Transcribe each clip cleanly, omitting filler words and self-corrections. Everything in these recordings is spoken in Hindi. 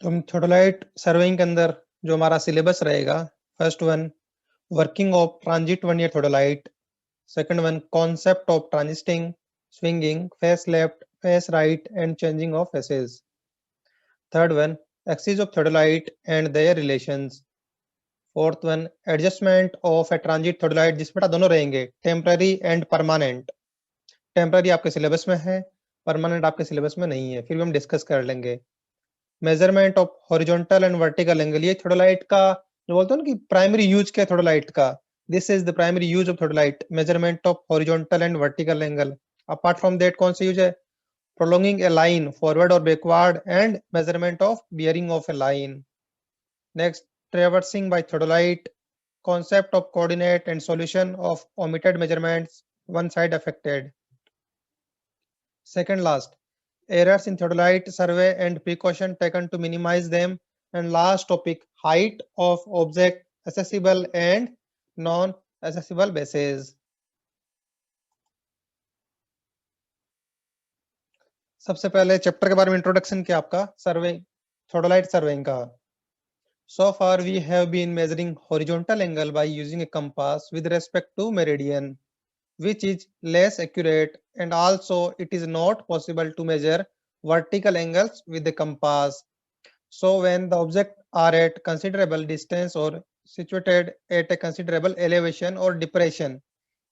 तो हम थोडोलाइट सर्वेइंग के अंदर जो हमारा सिलेबस रहेगा, first one working of transit one year theodolite, second one concept of transiting, swinging, face left, face right and changing of faces, third one axis of theodolite and their relations, fourth one adjustment of a transit theodolite, जिसमें दोनों रहेंगे टेम्पररी एंड परमानेंट। टेम्पररी आपके सिलेबस में है, परमानेंट आपके सिलेबस में नहीं है, फिर भी हम डिस्कस कर लेंगे। Measurement of horizontal and vertical angle, ये थोडोलाइट का जो बोलते हैं ना कि प्राइमरी यूज क्या है थोडोलाइट का, this is the primary use of theodolite, measurement of horizontal and vertical angle. Apart from that कौन सा यूज है? प्रोलोंगिंग ए लाइन फॉरवर्ड और backward and measurement of bearing of a line. Next, traversing by theodolite, concept of coordinate and solution of omitted measurements, one side affected. Second last, errors in theodolite survey and precaution taken to minimize them. And last topic, height of object accessible and non accessible bases. सबसे पहले चैप्टर के बारे में इंट्रोडक्शन किया आपका सर्वे थोडोलाइट सर्वेइंग का। So far we have been measuring horizontal angle by using a compass with respect to meridian, which is less accurate, and also it is not possible to measure vertical angles with the compass. So when the objects are at considerable distance or situated at a considerable elevation or depression,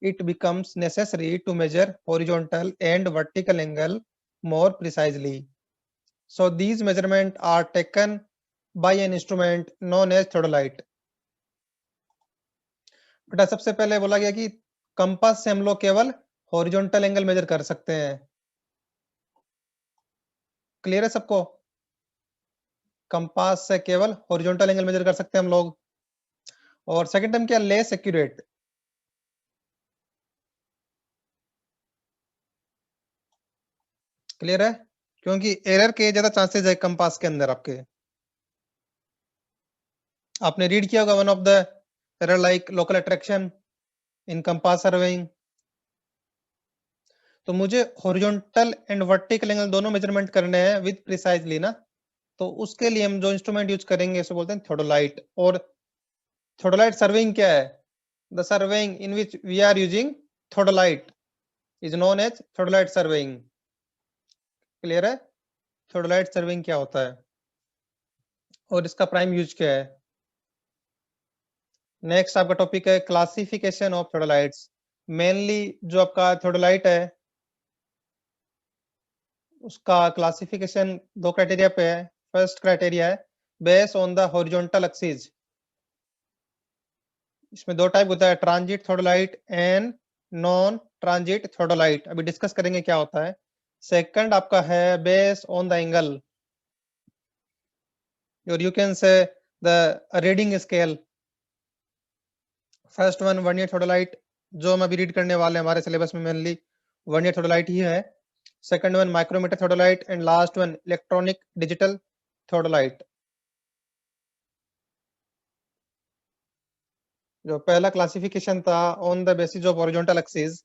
it becomes necessary to measure horizontal and vertical angle more precisely. So these measurements are taken by an instrument known as theodolite. बेटा सबसे पहले बोला गया कि कंपास से हम लोग केवल हॉरिजॉन्टल एंगल मेजर कर सकते हैं। क्लियर है सबको? कंपास से केवल हॉरिजॉन्टल एंगल मेजर कर सकते हैं हम लोग। और सेकंड टर्म क्या? Less accurate. क्लियर है? क्योंकि एरर के ज्यादा चांसेस है कंपास के अंदर आपके। आपने रीड किया होगा one of the error like local attraction in compass surveying. तो मुझे हॉरिजॉन्टल एंड वर्टिकल एंगल दोनों मेजरमेंट करने हैं विद प्रिसाइजली ना, तो उसके लिए हम जो इंस्ट्रूमेंट यूज करेंगे उसे बोलते हैं थोडोलाइट। और थोडोलाइट सर्वेइंग क्या है? The surveying in which we are using theodolite is known as theodolite surveying. Clear है? थोडोलाइट सर्वेइंग क्या होता है और इसका प्राइम यूज क्या है। नेक्स्ट आपका टॉपिक है क्लासिफिकेशन ऑफ थोडोलाइट्स। मेनली जो आपका थोडोलाइट है उसका क्लासिफिकेशन दो क्राइटेरिया पे है। फर्स्ट क्राइटेरिया है based on the horizontal axis. इसमें दो टाइप होता है, transit theodolite and non transit theodolite. अभी डिस्कस करेंगे क्या होता है। सेकंड आपका है बेस्ड ऑन द एंगल, और you can say the reading scale. First one one year theodolite, जो हम अभी रीड करने वाले हैं हमारे सिलेबस में मेनली वन ईयर थोडोलाइट ही है। Second one micrometer theodolite and last one electronic digital theodolite. जो पहला क्लासिफिकेशन था on the basis of horizontal axis,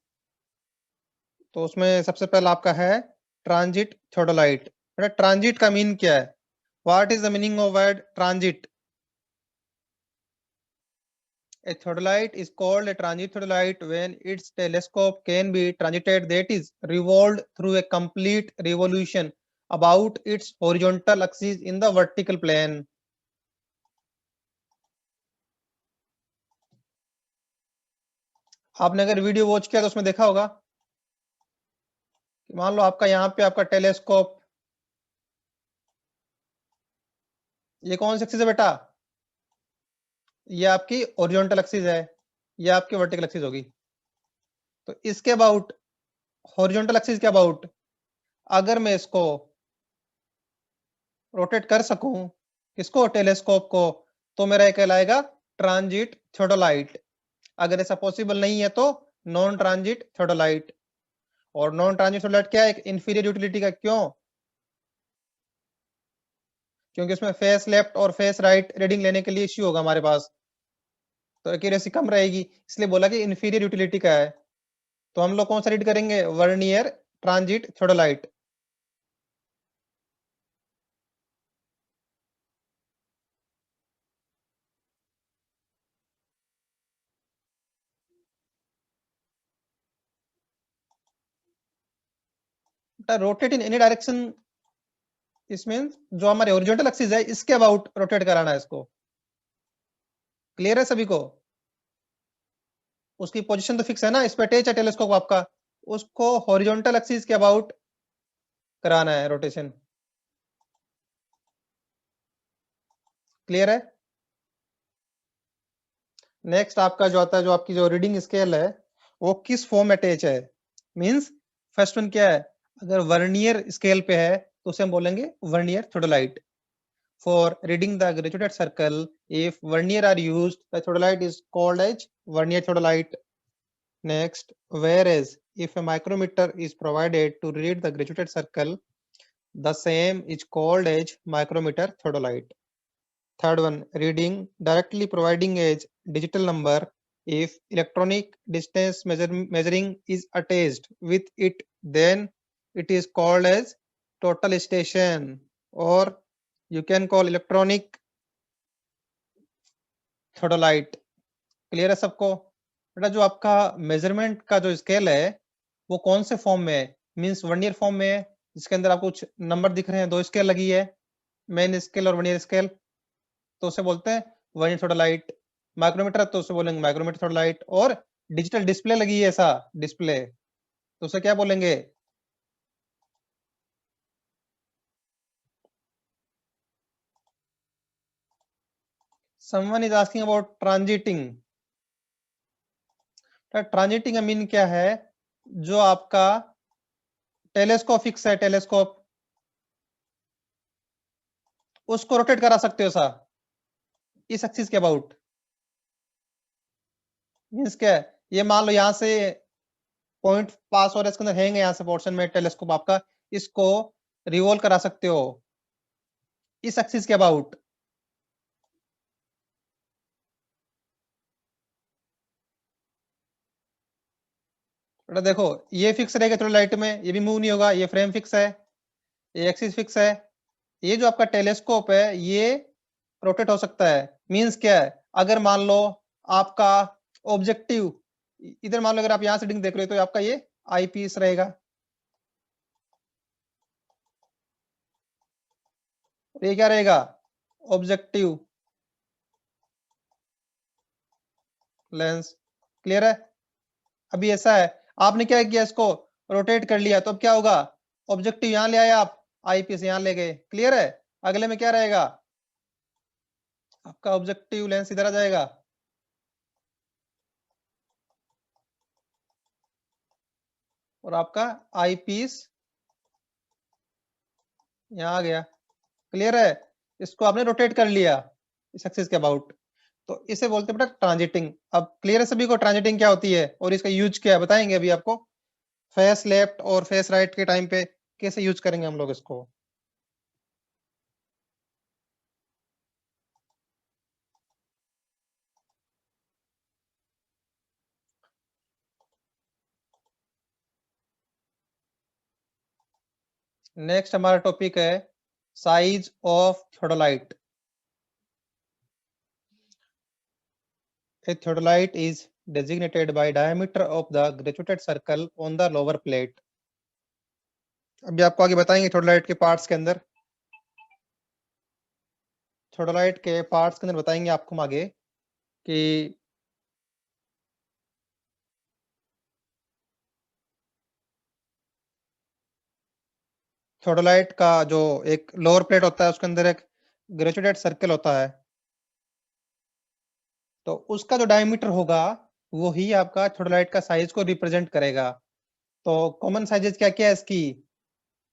तो उसमें सबसे पहला आपका है ट्रांजिट थोडोलाइट। ट्रांजिट का मीन क्या है? What is the meaning of word transit? A theodolite is called a transit theodolite when its telescope can be transited, that is revolved through a complete revolution about its horizontal axis in the vertical plane. आपने अगर वीडियो वॉच किया तो उसमें देखा होगा, मान लो आपका यहाँ पे आपका टेलीस्कोप, ये कौन सी एक्सिस है बेटा? ये आपकी हॉरिजॉन्टल एक्सिस है, ये आपकी वर्टिकल एक्सिस होगी। तो इसके अबाउट हॉरिजॉन्टल एक्सिस के अबाउट अगर मैं इसको रोटेट कर सकूं, किसको? टेलीस्कोप को, तो मेरा ये कहलाएगा ट्रांजिट थोडोलाइट। अगर ऐसा पॉसिबल नहीं है तो नॉन ट्रांजिट थोडोलाइट। और नॉन ट्रांजिट थोडोलाइट क्या है? एक इंफीरियर यूटिलिटी का। क्यों? क्योंकि उसमें फेस लेफ्ट और फेस राइट रीडिंग लेने के लिए इश्यू होगा हमारे पास, तो एक्यूरेसी कम रहेगी, इसलिए बोला कि इंफीरियर यूटिलिटी का है। तो हम लोग कौन सा रीड करेंगे? Vernier transit theodolite. Rotate in any direction, इसमें जो हमारे ओरिजेंटल एक्सिस है इसके अबाउट रोटेट कराना है इसको। क्लियर है सभी को? उसकी पोजीशन तो फिक्स है ना, इस पे अटैच है टेलीस्कोप आपका, उसको हॉरिजॉन्टल एक्सिस के अबाउट कराना है रोटेशन। क्लियर है? नेक्स्ट आपका जो आता है, जो आपकी जो रीडिंग स्केल है वो किस फॉर्म में अटैच है। मींस फर्स्ट वन क्या है, अगर वर्नियर स्केल पे है तो उसे हम बोलेंगे vernier theodolite. For reading the graduated circle, if vernier are used, the theodolite is called as vernier theodolite. Next, whereas if a micrometer is provided to read the graduated circle, the same is called as micrometer theodolite. Third one, reading directly providing as digital number. If electronic distance measuring is attached with it, then it is called as total station, or you can call electronic theodolite. Clear है सबको? बेटा जो आपका मेजरमेंट का जो स्केल है वो कौन से फॉर्म में है, मींस वर्नियर फॉर्म में है, जिसके अंदर आपको कुछ नंबर दिख रहे हैं, दो स्केल लगी है, मेन स्केल और वर्नियर स्केल, तो उसे बोलते हैं वर्नियर थोडोलाइट। माइक्रोमीटर तो उसे बोलेंगे माइक्रोमीटर थोडोलाइट। और डिजिटल डिस्प्ले लगी है ऐसा डिस्प्ले, तो उसे क्या बोलेंगे? Someone is asking about transiting. Transiting का मीन क्या है, जो आपका टेलीस्कोप फिक्स है, टेलीस्कोप उसको रोटेट करा सकते हो सा इस एक्सिस के अबाउट। मीन्स क्या है, ये मान लो यहाँ से पॉइंट पास हो रहा है, इसके अंदर हैंग है यहाँ से पोर्शन में टेलीस्कोप आपका, इसको रिवॉल्व करा सकते हो इस एक्सिस के अबाउट। बेटा देखो, ये फिक्स रहेगा थोड़ा लाइट में, ये भी मूव नहीं होगा, ये फ्रेम फिक्स है, ये एक्सिस फिक्स है। ये जो आपका टेलीस्कोप है ये रोटेट हो सकता है। मींस क्या है, अगर मान लो आपका ऑब्जेक्टिव इधर, मान लो अगर आप यहाँ से रीडिंग देख रहे हो तो आपका ये आई पीस रहेगा, ये क्या रहेगा, ऑब्जेक्टिव लेंस। क्लियर है? अभी ऐसा है, आपने क्या किया, इसको रोटेट कर लिया, तो अब क्या होगा, ऑब्जेक्टिव यहाँ ले आए आप, आई पीस यहाँ ले गए। क्लियर है? अगले में क्या रहेगा, आपका ऑब्जेक्टिव लेंस इधर आ जाएगा, और आपका आई पीस यहाँ आ गया। क्लियर है? इसको आपने रोटेट कर लिया इस एक्सिस के अबाउट, तो इसे बोलते हैं बेटा ट्रांजिटिंग। अब क्लियर है सभी को ट्रांजिटिंग क्या होती है और इसका यूज क्या है, बताएंगे अभी आपको। फेस लेफ्ट और फेस राइट के टाइम पे कैसे यूज करेंगे हम लोग इसको। नेक्स्ट हमारा टॉपिक है size of theodolite. A theodolite is designated by diameter of the graduated circle on the lower plate. अभी आपको आगे बताएंगे थोडोलाइट के पार्ट्स के अंदर, थोडोलाइट के पार्ट्स के अंदर बताएंगे आपको हम आगे कि थोडोलाइट का जो एक लोअर प्लेट होता है उसके अंदर एक ग्रेजुएटेड सर्कल होता है, तो उसका जो डायमीटर होगा वो ही आपका थोडोलाइट का साइज को रिप्रेजेंट करेगा। तो कॉमन साइजेस क्या क्या है इसकी,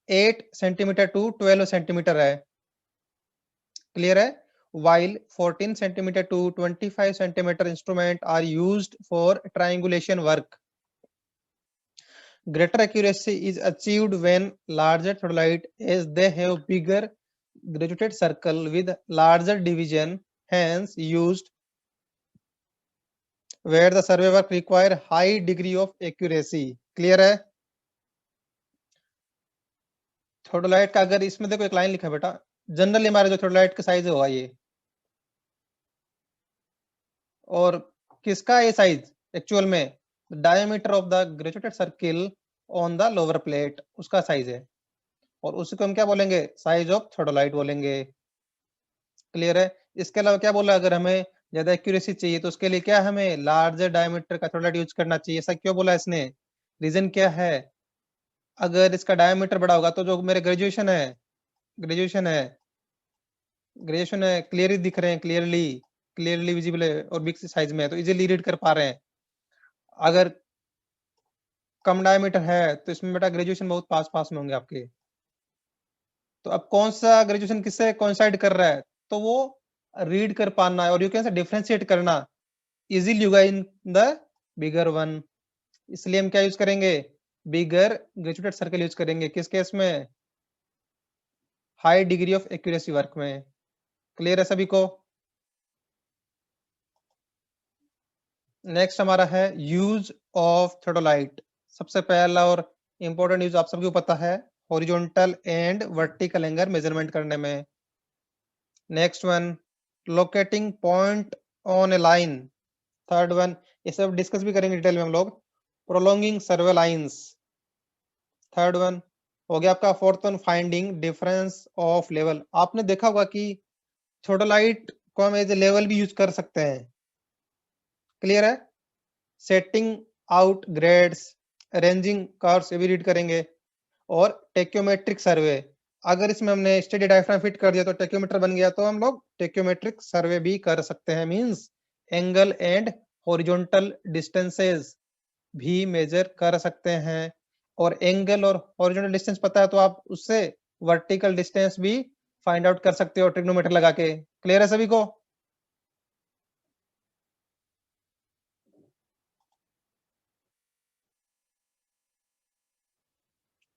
8 सेंटीमीटर टू 12 सेंटीमीटर है। क्लियर है? while 14 centimeter to 25 centimeter instrument are used for triangulation work. Greater accuracy is achieved when larger theodolite as they have bigger graduated circle with larger division, hence used where the survey work require high degree of accuracy. Clear है? थोडोलाइट का अगर इसमें देखो एक लाइन लिखा है बेटा, जनरली हमारे जो थोडोलाइट का साइज होगा ये, और किसका ये साइज एक्चुअल में, diameter of the graduated circle on the lower plate, उसका साइज है, और उसी को हम क्या बोलेंगे, साइज ऑफ थोडोलाइट बोलेंगे। क्लियर है? इसके अलावा क्या बोला, अगर हमें ज्यादा एक्यूरेसी चाहिए तो उसके लिए क्या हमें लार्जर डायमीटर का थोडोलाइट यूज करना चाहिए। ऐसा क्यों बोला इसने, रीजन क्या है? अगर इसका डायमीटर बड़ा होगा तो जो मेरे ग्रेजुएशन है क्लियरली दिख रहे हैं, क्लियरली विजिबल है और बिग साइज में है तो इजीली रीड कर पा रहे हैं। अगर कम डायमीटर है तो इसमें बेटा ग्रेजुएशन बहुत पास पास में होंगे आपके। तो अब कौन सा ग्रेजुएशन किससे कोइंसाइड कर रहा है, तो वो रीड कर पाना है, और यू कैन से डिफरेंशिएट करना इजीली होगा इन द बिगर वन। इसलिए हम क्या यूज करेंगे, बिगर ग्रेजुएटेड सर्कल यूज करेंगे। किस केस में, high degree of accuracy work में। क्लियर है सभी को? नेक्स्ट हमारा है यूज ऑफ थोडोलाइट। सबसे पहला और इंपॉर्टेंट यूज आप सबको पता है, horizontal and vertical angle measurement करने में। Next one, locating point on A line. Third one, ये सब डिस्कस भी करेंगे डिटेल में हम लोग, प्रोलॉन्गिंग सर्वे लाइंस। थर्ड वन हो गया आपका। Fourth one, finding difference of level. आपने देखा होगा कि थोडोलाइट को हम एज ए लेवल भी यूज कर सकते हैं। क्लियर है? Setting out grades, arranging curves, ये भी रीड करेंगे, और टेक्योमेट्रिक सर्वे। अगर इसमें हमने स्टडी डायफ्राम फिट कर दिया तो टेक्योमीटर बन गया, तो हम लोग टेक्योमेट्रिक सर्वे भी कर सकते हैं। Means angle and horizontal distances भी मेजर कर सकते हैं। और एंगल और हॉरिजॉन्टल डिस्टेंस पता है तो आप उससे वर्टिकल डिस्टेंस भी फाइंड आउट कर सकते हो ट्रिग्नोमेटर लगा के। क्लियर है सभी को?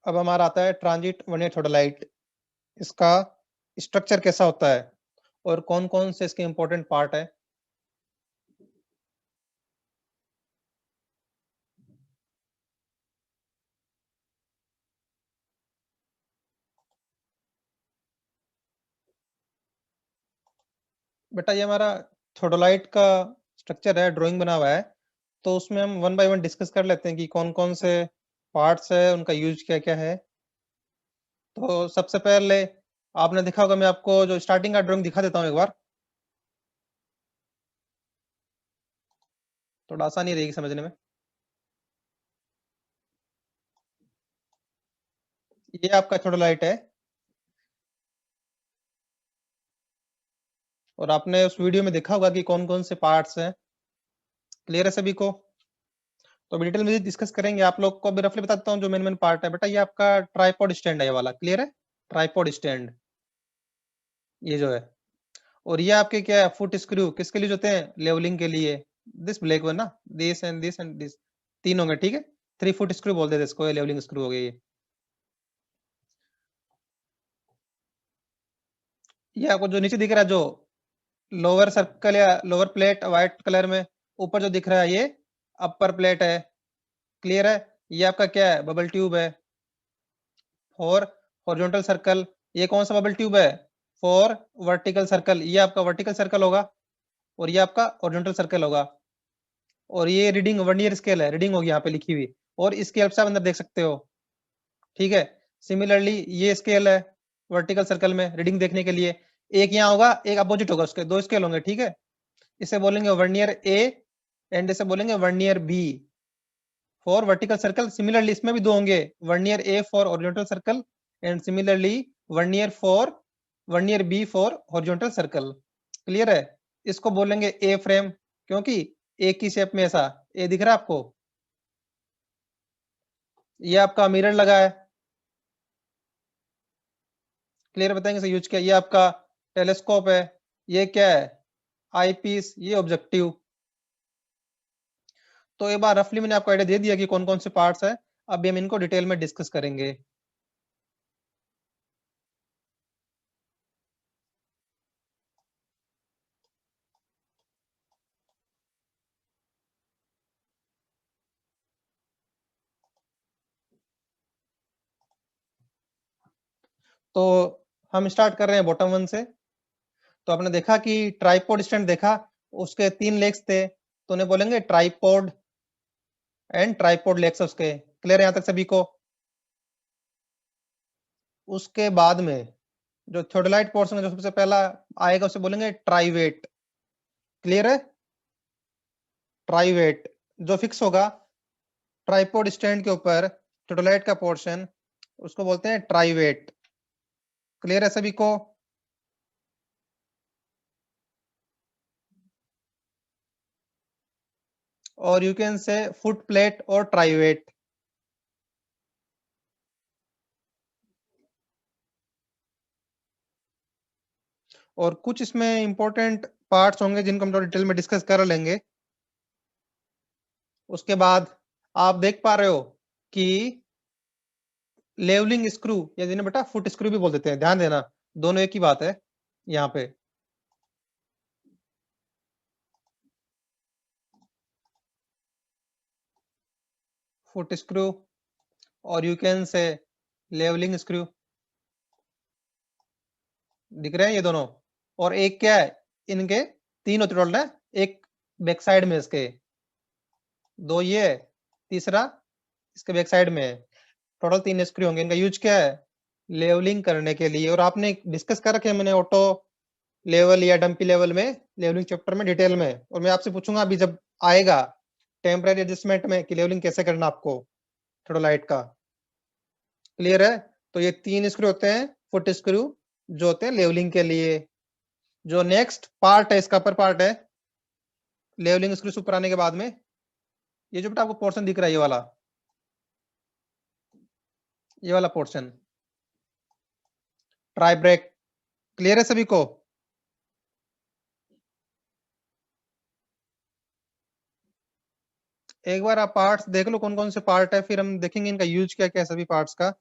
अब हमारा आता है ट्रांजिट वर्नियर थोडोलाइट। इसका स्ट्रक्चर कैसा होता है और कौन कौन से इसके इंपॉर्टेंट पार्ट है। बेटा ये हमारा थोडोलाइट का स्ट्रक्चर है, ड्राइंग बना हुआ है, तो उसमें हम वन बाय वन डिस्कस कर लेते हैं कि कौन कौन से पार्ट्स है, उनका यूज क्या क्या है। तो सबसे पहले आपने देखा होगा, मैं आपको जो स्टार्टिंग का ड्राइंग दिखा देता हूँ एक बार, थोड़ा आसानी रहेगी समझने में। ये आपका थोडोलाइट है, और आपने उस वीडियो में देखा होगा कि कौन कौन से पार्ट्स हैं। क्लियर है सभी को? तो अभी डिटेल में डिस्कस करेंगे। आप लोग को अभी रफली बताता हूँ जो मेन मेन पार्ट है। बेटा ये आपका ट्राइपॉड स्टैंड है, ये वाला। क्लियर है? ट्राइपॉड स्टैंड ये जो है, और ये आपके क्या है, फुट स्क्रू किसके लिए होते हैं, लेवलिंग के लिए। दिस ब्लैक वन ना, दिस एंड दिस, तीन होंगे, ठीक है। 3 फुट स्क्रू बोलते थे इसको, लेवलिंग स्क्रू हो गए ये आपको जो नीचे दिख रहा है, जो लोअर सर्कल या लोअर प्लेट व्हाइट कलर में, ऊपर जो दिख रहा है ये अपर प्लेट है। क्लियर है? ये आपका क्या है, बबल ट्यूब है। फॉर हॉरिजॉन्टल सर्कल, ये कौन सा बबल ट्यूब है, फॉर वर्टिकल सर्कल, ये आपका वर्टिकल सर्कल होगा, और ये आपका हॉरिजॉन्टल सर्कल होगा। और ये रीडिंग वर्नियर स्केल है, रीडिंग होगी यहाँ पे लिखी हुई, और इसके हेल्प से आप अंदर देख सकते हो। ठीक है। सिमिलरली ये स्केल है वर्टिकल सर्कल में रीडिंग देखने के लिए, एक यहाँ होगा, एक अपोजिट होगा, उसके दो स्केल होंगे। ठीक है। इसे बोलेंगे वर्नियर ए, एंड इसे बोलेंगे vernier B for vertical circle. Similarly इसमें भी दो होंगे, vernier A for horizontal circle, and similarly vernier B for horizontal circle. Clear है? इसको बोलेंगे ए फ्रेम, क्योंकि ए की शेप में ऐसा ए दिख रहा है आपको। ये आपका मिरर लगा है। क्लियर बताएंगे सर यूज क्या। ये आपका टेलीस्कोप है। ये क्या है, आई पीस, ये ऑब्जेक्टिव। तो एक बार रफली मैंने आपको आइडिया दे दिया कि कौन कौन से पार्ट्स है। अभी हम इनको डिटेल में डिस्कस करेंगे। तो हम स्टार्ट कर रहे हैं बॉटम वन से। तो आपने देखा कि ट्राइपॉड स्टैंड देखा, उसके 3 लेग्स थे, तो उन्हें बोलेंगे ट्राइपॉड एंड ट्राइपॉड लेग्स उसके। क्लियर है यहाँ तक सभी को? उसके बाद में जो थियोडोलाइट पोर्शन है, जो सबसे पहला आएगा उसे बोलेंगे ट्राइवेट। क्लियर है? ट्राइवेट जो फिक्स होगा ट्राइपॉड स्टैंड के ऊपर, थियोडोलाइट का पोर्शन, उसको बोलते हैं ट्राइवेट। क्लियर है सभी को? और यू कैन से फुट प्लेट और ट्राइवेट। और कुछ इसमें इंपॉर्टेंट पार्ट्स होंगे जिनको हम थोड़ा डिटेल में डिस्कस कर लेंगे। उसके बाद आप देख पा रहे हो कि लेवलिंग स्क्रू या जिन्हें बेटा फुट स्क्रू भी बोल देते हैं, ध्यान देना दोनों एक ही बात है यहाँ पे। फुट स्क्रू और you can say levelling screw, दिख रहे हैं ये दोनों। और एक क्या है, इनके तीन होते टोटल है, एक बैक साइड में इसके, दो ये, तीसरा इसके बैक साइड में है। टोटल तीन स्क्रू होंगे। इनका यूज क्या है? लेवलिंग करने के लिए। और आपने डिस्कस कर रखे हैं मैंने ऑटो लेवल या डंपी लेवल में, लेवलिंग चैप्टर में डिटेल में। और मैं आपसे पूछूंगा अभी जब आएगा टेम्परेरी एडजस्टमेंट में कि लेवलिंग कैसे करना आपको थियोडोलाइट का। क्लियर है? तो ये तीन स्क्रू होते हैं फुट स्क्रू, जो होते हैं लेवलिंग के लिए। जो नेक्स्ट पार्ट है इसका अपर पार्ट है लेवलिंग स्क्रू ऊपर आने के बाद में, ये जो बेटा आपको पोर्शन दिख रहा है ये वाला पोर्शन ट्राई ब्रेक। क्लियर है सभी को? एक बार आप पार्ट्स देख लो कौन कौन से पार्ट है, फिर हम देखेंगे इनका यूज क्या क्या है सभी पार्ट्स का,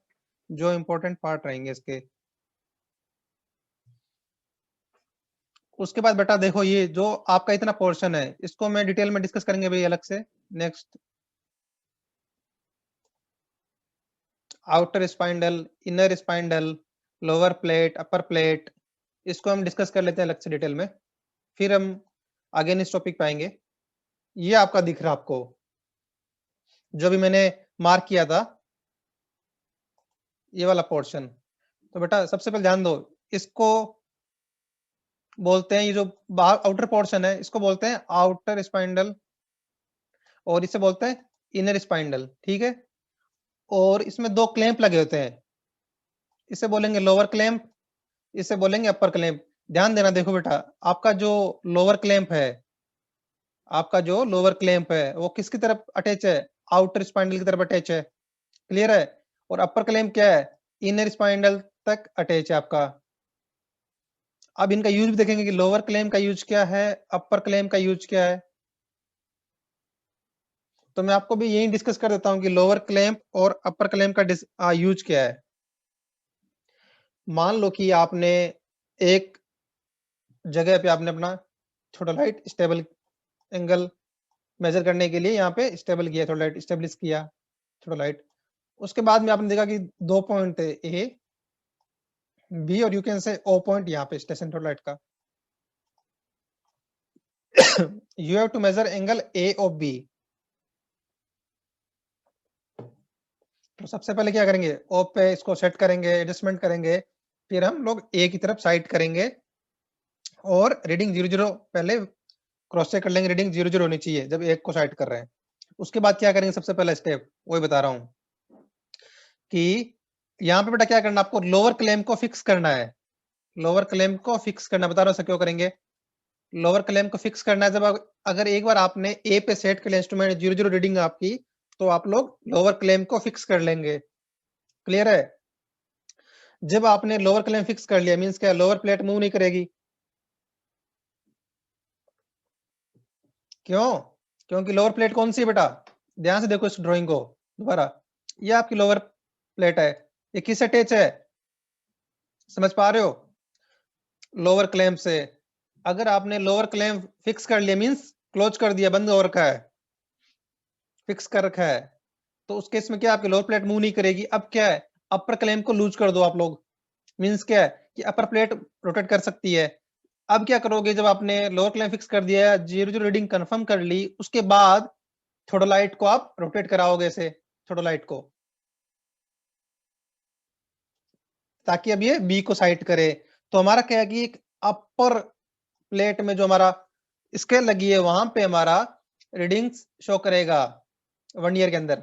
जो इंपॉर्टेंट पार्ट रहेंगे इसके। उसके बाद बेटा देखो ये जो आपका इतना पोर्शन है इसको मैं डिटेल में डिस्कस करेंगे भाई अलग से next. Outer spindle, inner spindle, lower plate, upper plate, इसको हम डिस्कस कर लेते हैं अलग से डिटेल में, फिर हम अगेन इस टॉपिक पे आएंगे। ये आपका दिख रहा आपको जो भी मैंने मार्क किया था, ये वाला पोर्शन। तो बेटा सबसे पहले ध्यान दो, इसको बोलते हैं, ये जो बाहर आउटर पोर्शन है इसको बोलते हैं आउटर स्पाइंडल, और इसे बोलते हैं इनर स्पाइंडल। ठीक है? और इसमें दो क्लैंप लगे होते हैं, इसे बोलेंगे लोअर क्लैंप, इसे बोलेंगे अपर क्लैंप। ध्यान देना, देखो बेटा आपका जो लोअर क्लैंप है, आपका जो लोअर क्लैंप है वो किसकी तरफ अटैच है? आउटर स्पाइंडल की तरफ अटैच है। क्लियर है? और अपर क्लैंप क्या है? इनर स्पाइंडल तक अटैच है आपका। अब इनका यूज भी देखेंगे कि लोअर क्लैंप का यूज क्या है, अपर क्लैंप का यूज क्या है। तो मैं आपको भी यही डिस्कस कर देता हूं कि लोअर क्लैंप और अपर क्लैंप का यूज क्या है। मान लो कि आपने एक जगह पे आपने अपना थियोडोलाइट स्टेबल एंगल मेजर करने के लिए यहाँ पे स्टेबल किया, थियोडोलाइट स्टेब्लिश किया थियोडोलाइट। उसके बाद में आपने देखा कि दो पॉइंट है ए बी, और you can say O point यहाँ पे स्टेशन थियोडोलाइट का। You have to measure angle A of B. तो सबसे पहले क्या करेंगे, ओ पे इसको सेट करेंगे, एडजस्टमेंट करेंगे, फिर हम लोग ए की तरफ साइड करेंगे और रीडिंग 0 0 पहले क्रॉस चेक कर लेंगे, रीडिंग 0 0 होनी चाहिए जब एक को साइड कर रहे हैं। उसके बाद क्या करेंगे, सबसे पहला स्टेप वही बता रहा हूं कि यहाँ पे बेटा क्या करना, आपको लोअर क्लेम को फिक्स करना है। लोअर क्लेम को फिक्स करना बता रहा हूँ क्यों करेंगे। लोअर क्लेम को फिक्स करना है जब अगर एक बार आपने ए पे सेट कर लिया इंस्ट्रूमेंट 0 0 रीडिंग आपकी, तो आप लोग लोअर क्लेम को फिक्स कर लेंगे। क्लियर है? जब आपने लोअर क्लेम फिक्स कर लिया मींस क्या, लोअर प्लेट मूव नहीं करेगी। क्यों? क्योंकि लोअर प्लेट कौन सी है बेटा, ध्यान से देखो इस ड्राइंग को दोबारा। ये आपकी लोअर प्लेट है, ये किस अटैच है, समझ पा रहे हो? लोअर क्लैंप से। अगर आपने लोअर क्लैंप फिक्स कर लिया मींस क्लोज कर दिया, बंद हो रखा है, फिक्स कर रखा है, तो उस केस में क्या आपकी लोअर प्लेट मूव नहीं करेगी। अब क्या है, अपर क्लैंप को लूज कर दो आप लोग, मींस क्या है कि अपर प्लेट रोटेट कर सकती है। अब क्या करोगे, जब आपने लोअर क्लैंप फिक्स कर दिया, 0 0 रीडिंग कंफर्म कर ली, उसके बाद थियोडोलाइट को आप रोटेट कराओगे ऐसे, थोडोलाइट को, ताकि अब ये बी को साइट करे। तो हमारा क्या है कि एक अपर प्लेट में जो हमारा स्केल लगी है वहां पे हमारा रीडिंग्स शो करेगा 1 ईयर के अंदर।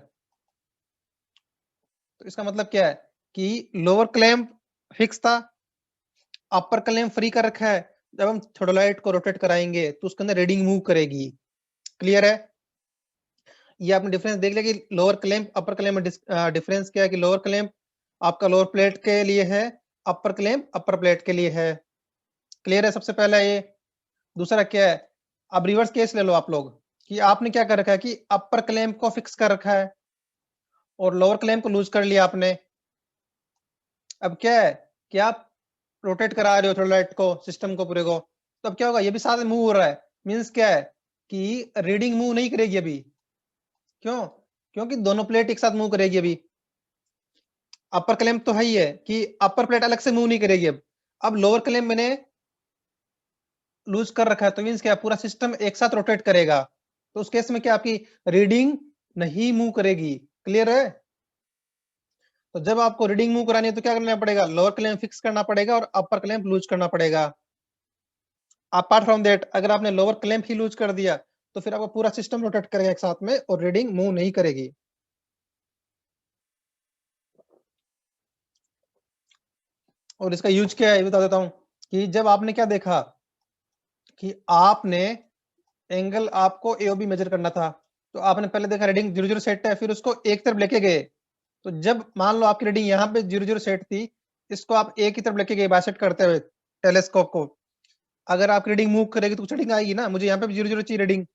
तो इसका मतलब क्या है कि लोअर क्लैंप फिक्स था, अपर क्लैंप फ्री कर रखा है। जब हम थोडोलाइट को रोटेट कराएंगे तो उसके अंदर रीडिंग मूव करेगी। क्लियर है? ये आपने डिफरेंस देख लिया कि लोअर क्लैंप अपर क्लैंप में डिफरेंस क्या है कि लोअर क्लैंप आपका लोअर प्लेट के लिए है, अपर क्लैंप अपर प्लेट के लिए है। क्लियर है? सबसे पहला ये। दूसरा क्या है, अब रिवर्स केस ले लो आप लोग कि आपने क्या कर रखा है कि अपर क्लैंप को फिक्स कर रखा है और लोअर क्लैंप को लूज कर लिया आपने। अब क्या है कि आप रोटेट करा रहे हो थोडोलाइट को, सिस्टम को पूरे को, तो अब क्या होगा, ये भी साथ में मूव हो रहा है। मींस क्या है कि रीडिंग मूव नहीं करेगी अभी। क्यों? क्योंकि दोनों प्लेट एक साथ मूव करेगी अभी। अपर क्लैंप तो है ही है कि अपर प्लेट अलग से मूव नहीं करेगी अब लोअर क्लैंप मैंने लूज कर रखा है, तो मींस क्या, पूरा सिस्टम एक साथ रोटेट करेगा। तो उस केस में क्या, आपकी रीडिंग नहीं मूव करेगी। क्लियर है? तो जब आपको रीडिंग मूव करानी है तो क्या करना पड़ेगा, लोअर क्लैंप फिक्स करना पड़ेगा और अपर क्लैंप लूज करना पड़ेगा। अपार्ट फ्रॉम दैट, अगर आपने लोअर क्लैंप ही लूज कर दिया तो फिर आपका पूरा सिस्टम रोटेट करेगा एक साथ में और रीडिंग मूव नहीं करेगी। और इसका यूज क्या है बता देता हूं कि जब आपने क्या देखा कि आपने एंगल आपको एओबी मेजर करना था, तो आपने पहले देखा रीडिंग 00 सेट है, फिर उसको एक तरफ लेके गए। तो जब मान लो आपकी रीडिंग यहाँ पे 00 सेट थी, इसको आप एक ही तरफ लेके गए बाइसेक्ट करते हुए टेलीस्कोप को। अगर आप रीडिंग मूव करेगी तो कुछ रीडिंग आएगी ना, मुझे यहाँ पे 00 चाहिए रीडिंग।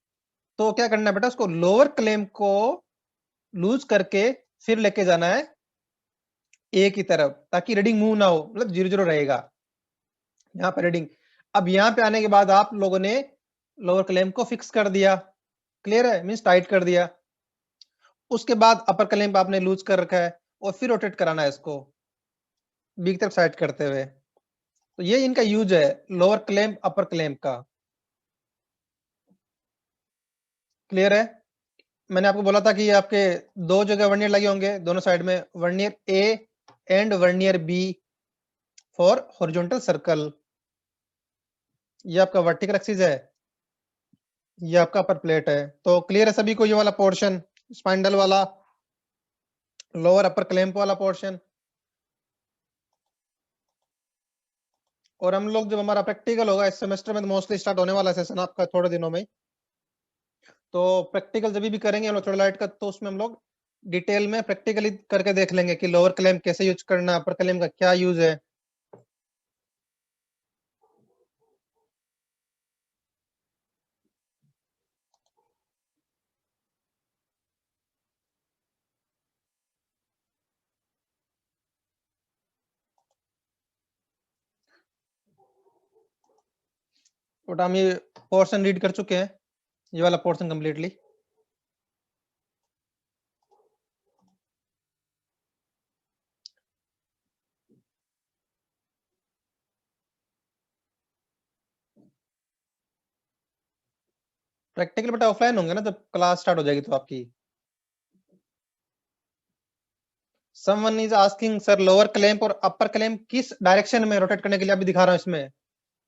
तो क्या करना है बेटा, उसको लोअर क्लैंप को लूज करके फिर लेके जाना है एक ही तरफ, ताकि रीडिंग मूव ना हो, मतलब 00 रहेगा यहाँ पे रीडिंग। अब यहाँ पे आने के बाद आप लोगों ने लोअर क्लैंप को फिक्स कर दिया। क्लियर है? मींस टाइट कर दिया। उसके बाद अपर क्लैंप आपने लूज कर रखा है और फिर रोटेट कराना है इसको बी की तरफ साइड करते हुए। तो ये इनका यूज है, लोअर क्लैंप अपर क्लैंप का। क्लियर है? मैंने आपको बोला था कि आपके दो जगह वर्नियर लगे होंगे दोनों साइड में, vernier A and vernier B for horizontal circle. ये आपका वर्टिकल एक्सिस है, ये आपका अपर प्लेट है। तो क्लियर है सभी को ये वाला पोर्शन, स्पाइंडल वाला, लोअर अपर क्लैंप वाला पोर्शन। और हम लोग जब हमारा प्रैक्टिकल होगा इस सेमेस्टर में, तो मोस्टली स्टार्ट होने वाला सेशन आपका थोड़े दिनों में, तो प्रैक्टिकल जब भी करेंगे हम लोग थोडोलाइट का, तो उसमें हम लोग डिटेल में प्रैक्टिकली करके देख लेंगे कि लोअर क्लैंप कैसे यूज करना, अपर क्लैंप का क्या यूज है। बट हम ये पोर्शन रीड कर चुके हैं, ये वाला पोर्शन कंप्लीटली। प्रैक्टिकल बेटा ऑफलाइन होंगे ना जब क्लास स्टार्ट हो जाएगी तो आपकी। Someone is asking sir lower clamp और अपर क्लैंप किस डायरेक्शन में रोटेट करने के लिए अभी दिखा रहा हूं इसमें,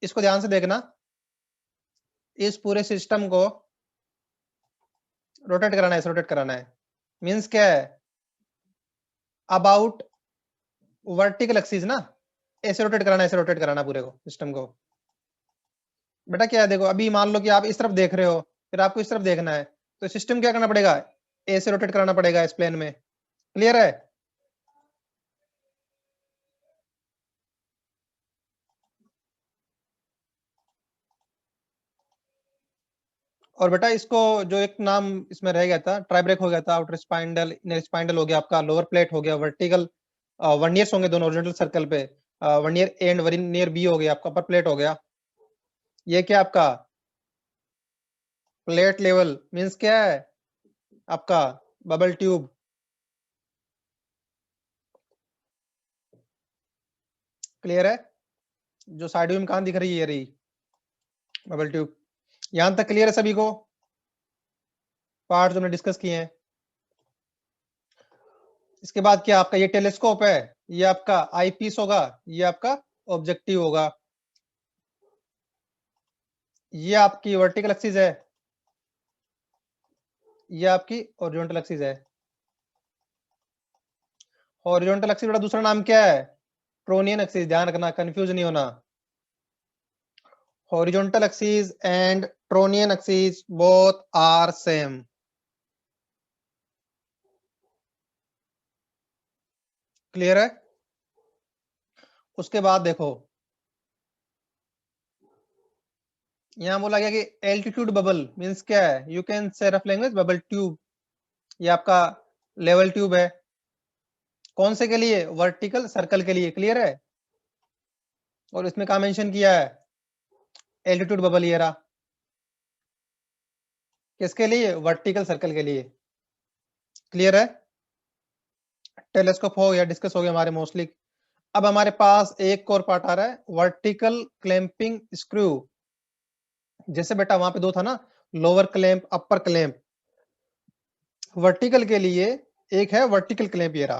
इसको ध्यान से देखना। इस पूरे सिस्टम को रोटेट कराना है, रोटेट कराना है। मींस क्या है, अबाउट वर्टिकल एक्सिस ना, ऐसे रोटेट कराना है, ऐसे रोटेट कराना पूरे को सिस्टम को। बेटा क्या है, देखो अभी मान लो कि आप इस तरफ देख रहे हो, फिर आपको इस तरफ देखना है, तो सिस्टम क्या करना पड़ेगा, ऐसे रोटेट कराना पड़ेगा इस प्लेन में। क्लियर है? और बेटा इसको जो एक नाम इसमें रह गया था, ट्राई ब्रेक हो गया था, आउटर स्पाइंडल इनर स्पाइंडल हो गया आपका, लोअर प्लेट हो गया, वर्टिकल वर्नियर्स होंगे दोनों ओरिजेंटल सर्कल पे, vernier A and vernier B हो गया आपका, अपर प्लेट हो गया। ये क्या आपका प्लेट लेवल, मींस क्या है आपका बबल ट्यूब। क्लियर है? जो साइड में कहां दिख रही है, ये रही बबल ट्यूब। यहां तक क्लियर है सभी को, पार्ट जो हमने डिस्कस किए हैं? इसके बाद क्या आपका ये टेलीस्कोप है, ये आपका आई पीस होगा, ये आपका ऑब्जेक्टिव होगा। ये आपकी वर्टिकल एक्सिस है, ये आपकी हॉरिजॉन्टल एक्सिस है। हॉरिजॉन्टल एक्सिस का दूसरा नाम क्या है? Trunnion axis. ध्यान रखना, कंफ्यूज नहीं होना। Horizontal axis and trunnion axis both are same. Clear है? उसके बाद देखो, यहां बोला गया कि एल्टीट्यूड बबल मींस क्या है? यू कैन से रफ लैंग्वेज बबल ट्यूब। ये आपका लेवल ट्यूब है। कौन से के लिए? वर्टिकल सर्कल के लिए। क्लियर है? और इसमें क्या मेंशन किया है? एल्टीट्यूड बबल ये रहा। किसके लिए? वर्टिकल सर्कल के लिए। क्लियर है? टेलीस्कोप हो गया, डिस्कस हो गया हमारे मोस्टली। अब हमारे पास एक और पार्ट आ रहा है, वर्टिकल क्लैंपिंग स्क्रू। जैसे बेटा वहां पे दो था ना, lower clamp upper clamp. Vertical के लिए एक है वर्टिकल क्लैंप ये रहा।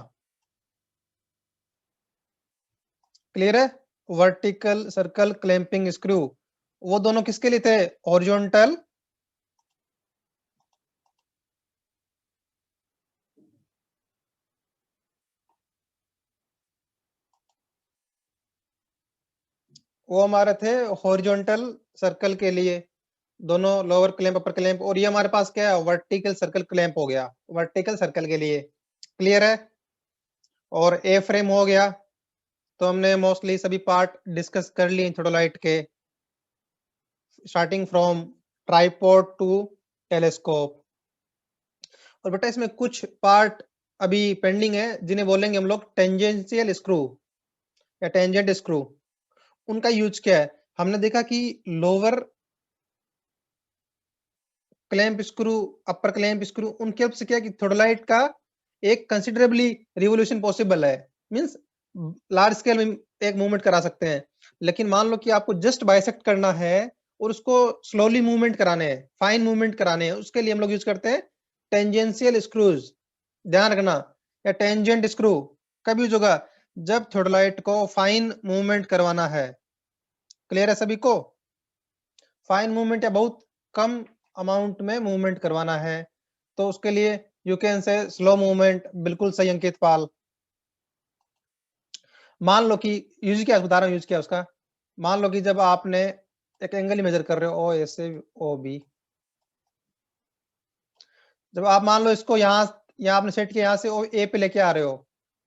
क्लियर है? वर्टिकल सर्कल क्लैंपिंग स्क्रू, वो दोनों किसके लिए थे? हॉरिजॉन्टल वो हमारे थे हॉरिजॉन्टल सर्कल के लिए, दोनों लोअर क्लैंप अपर क्लैंप। और ये हमारे पास क्या है? वर्टिकल सर्कल क्लैंप हो गया, वर्टिकल सर्कल के लिए। क्लियर है? और ए फ्रेम हो गया। तो हमने मोस्टली सभी पार्ट डिस्कस कर लिए थोड़ोलाइट के, starting from tripod to telescope. और बेटा इसमें कुछ पार्ट अभी पेंडिंग है, जिन्हें बोलेंगे हम लोग टेंजेंशियल स्क्रू या टेंजेंट स्क्रू। उनका यूज क्या है? हमने देखा कि लोअर क्लैंप स्क्रू अपर क्लैंप स्क्रू, उनके हेल्प से क्या कि थोड़ोलाइट का एक कंसिडरेबली रिवोल्यूशन पॉसिबल है। मींस लार्ज स्केल में एक मूवमेंट करा सकते हैं। लेकिन मान लो कि आपको जस्ट बाइसेक्ट करना है और उसको स्लोली मूवमेंट कराने हैं, फाइन मूवमेंट कराने हैं, उसके लिए हम लोग यूज करते हैं टेंजेंशियल स्क्रूज। ध्यान रखना, या टेंजेंट स्क्रू कब यूज होगा? जब थोड़ोलाइट को फाइन मूवमेंट करवाना है। क्लियर है सभी को? फाइन मूवमेंट या बहुत कम अमाउंट में मूवमेंट करवाना है, तो उसके लिए यू कैन से स्लो मूवमेंट। बिल्कुल सही अंकित पाल। मान लो कि यूज किया, उदाहरण यूज किया उसका। मान लो कि जब आपने एक एंगल मेजर कर रहे हो ओ ए से ओ बी, जब आप मान लो इसको यहाँ आपने सेट किया, यहाँ से ओ ए पे लेके आ रहे हो,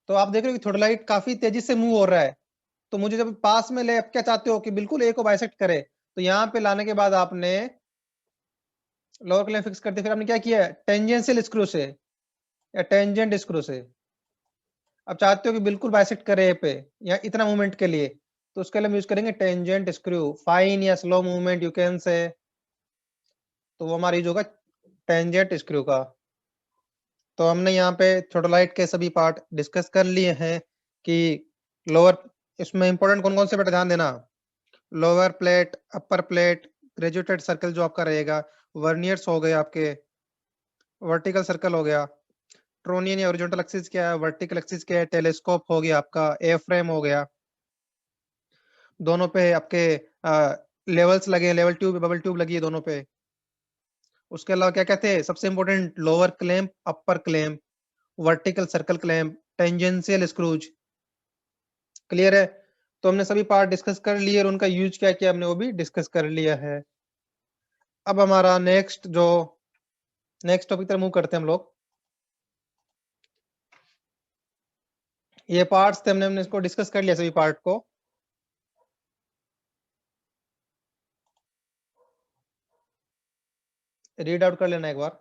तो आप देख रहे हो कि थोड़ा लाइट काफी तेजी से मूव हो रहा है। तो मुझे जब पास में ले, आप क्या चाहते हो कि बिल्कुल ए को बाइसेक्ट करे, तो यहाँ पे लाने के बाद आपने लोअर क्लैंप फिक्स करते, फिर आपने क्या किया है? टेंजेंशियल स्क्रू से या टेंजेंट स्क्रू से अब चाहते हो कि बिल्कुल बाइसेक्ट करे ए पे या इतना मूवमेंट के लिए, तो उसके लिए हम यूज करेंगे टेंजेंट स्क्रू। फाइन या स्लो मूवमेंट यू कैन से, तो वो हमारा यूज होगा टेंजेंट स्क्रू का। तो हमने यहाँ पे थोड़ोलाइट के सभी पार्ट डिस्कस कर लिए हैं कि लोअर, इसमें इंपॉर्टेंट कौन कौन से बेटा ध्यान देना, lower plate upper plate, graduated circle जो आपका रहेगा, वर्नियर्स हो गए आपके, वर्टिकल सर्कल हो गया, ट्रोनियन या ओरिजेंटल एक्सिस क्या है, वर्टिकल एक्सिस क्या है, टेलीस्कोप हो गया आपका, ए फ्रेम हो गया, दोनों पे आपके लेवल्स लगे, लेवल ट्यूब बबल ट्यूब लगी है दोनों पे। उसके अलावा क्या कहते हैं? सबसे important lower clamp upper clamp, vertical circle clamp, tangential screws. Clear है? तो हमने सभी पार्ट डिस्कस कर लिए और उनका यूज क्या किया हमने वो भी डिस्कस कर लिया है। अब हमारा नेक्स्ट टॉपिक तरफ मूव करते हैं हम लोग। ये पार्ट्स थे, हमने इसको डिस्कस कर लिया सभी पार्ट को। रीड आउट कर लेना एक बार।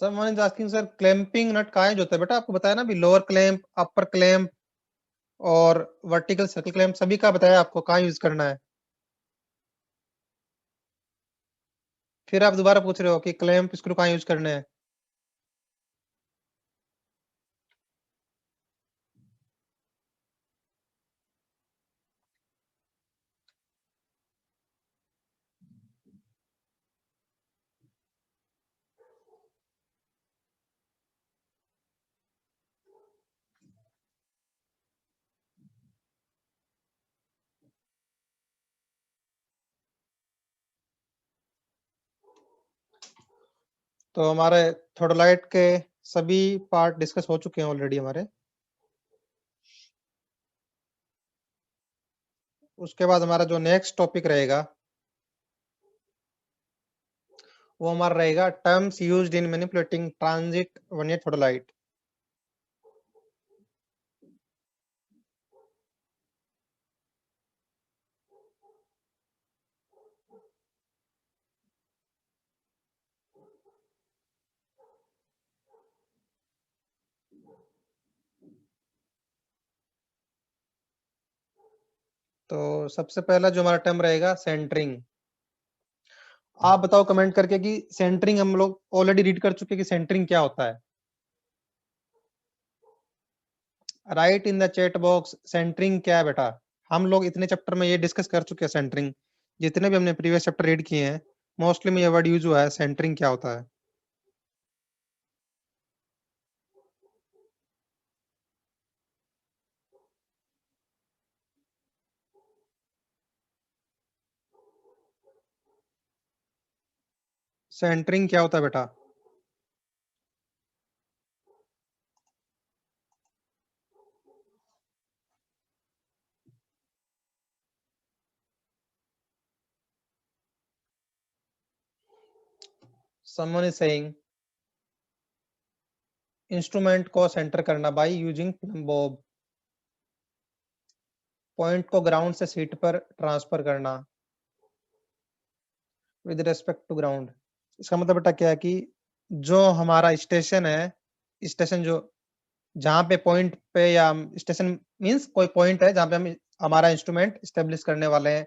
Someone is asking sir clamping nut कहाँ यूज होता है बेटा? आपको बताया ना अभी, लोअर क्लैंप, अपर क्लैंप और वर्टिकल सर्कल क्लैंप सभी का बताया आपको कहाँ यूज करना है। फिर आप दोबारा पूछ रहे हो कि क्लैंप स्क्रू कहाँ यूज करने हैं। तो हमारे थोडोलाइट के सभी पार्ट डिस्कस हो चुके हैं ऑलरेडी हमारे। उसके बाद हमारा जो नेक्स्ट टॉपिक रहेगा वो हमारा रहेगा terms used in manipulating transit vernier theodolite. तो सबसे पहला जो हमारा टर्म रहेगा सेंटरिंग। आप बताओ कमेंट करके कि सेंटरिंग हम लोग ऑलरेडी रीड कर चुके कि सेंटरिंग क्या होता है। Write in the chat box centering क्या है बेटा। हम लोग इतने चैप्टर में ये डिस्कस कर चुके हैं सेंटरिंग, जितने भी हमने प्रीवियस चैप्टर रीड किए हैं मोस्टली में ये वर्ड यूज हुआ है, सेंटरिंग क्या होता है। सेंटरिंग क्या होता है बेटा? someone is saying इंस्ट्रूमेंट को सेंटर करना by using plum Bob, point को ग्राउंड से सीट पर ट्रांसफर करना विद रिस्पेक्ट टू ग्राउंड। इसका मतलब बेटा क्या है कि जो हमारा स्टेशन है, स्टेशन जो जहाँ पे पॉइंट पे या स्टेशन मींस कोई पॉइंट है जहाँ पे हम हमारा इंस्ट्रूमेंट स्टेब्लिश करने वाले हैं,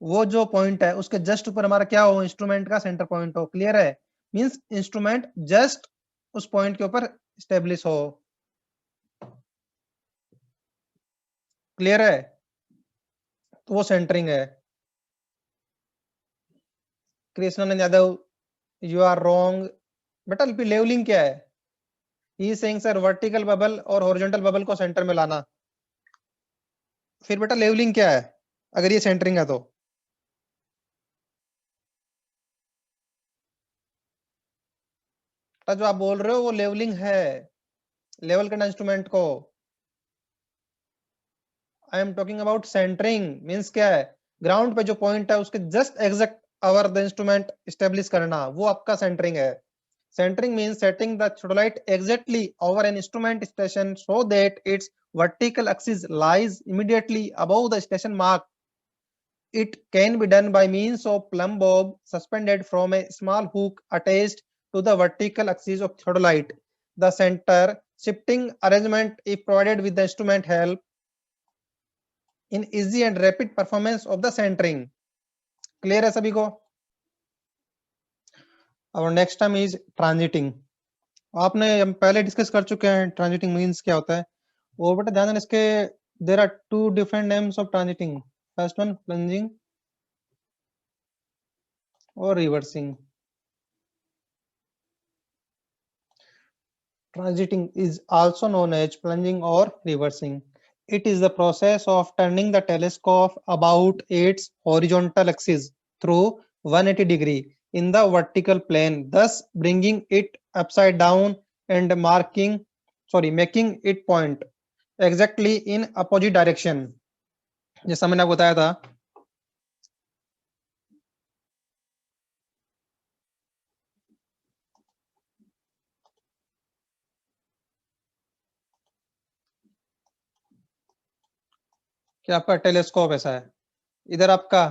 वो जो पॉइंट है उसके जस्ट ऊपर हमारा क्या हो, इंस्ट्रूमेंट का सेंटर पॉइंट हो। क्लियर है? मींस इंस्ट्रूमेंट जस्ट उस पॉइंट के ऊपर स्टेब्लिश हो। क्लियर है? तो वो सेंटरिंग है। Krishnanand Yadav you are wrong बेटा। लेवलिंग क्या है? He saying sir vertical bubble और हॉरिजॉन्टल बबल को सेंटर में लाना। फिर बेटा लेवलिंग क्या है अगर ये सेंटरिंग है तो? जो आप बोल रहे हो वो लेवलिंग है, लेवल करना इंस्ट्रूमेंट को। I am talking about centering means क्या है, ग्राउंड पे जो पॉइंट है उसके just exact over the instrument establish करना, वो आपका सेंटरिंग है। Centering means setting the theodolite exactly over an instrument station so that its vertical axis lies immediately above the station mark. It can be done by means of plumb bob suspended from a small hook attached to the vertical axis of theodolite. The center shifting arrangement is provided with the instrument help in easy and rapid performance of the centering. Clear है सभी को? Our next term is transiting. आपने हम पहले डिस्कस कर चुके हैं ट्रांजिटिंग मींस क्या होता है। वो बेटा ध्यान देना, इसके there are two different names of transiting. First one plunging और reversing. Transiting is also known as plunging or reversing. It is the process of turning the telescope about its horizontal axis through 180 degree in the vertical plane, thus bringing it upside down and making it point exactly in opposite direction. जैसा मैंने आपको बताया था कि आपका टेलीस्कोप ऐसा है, इधर आपका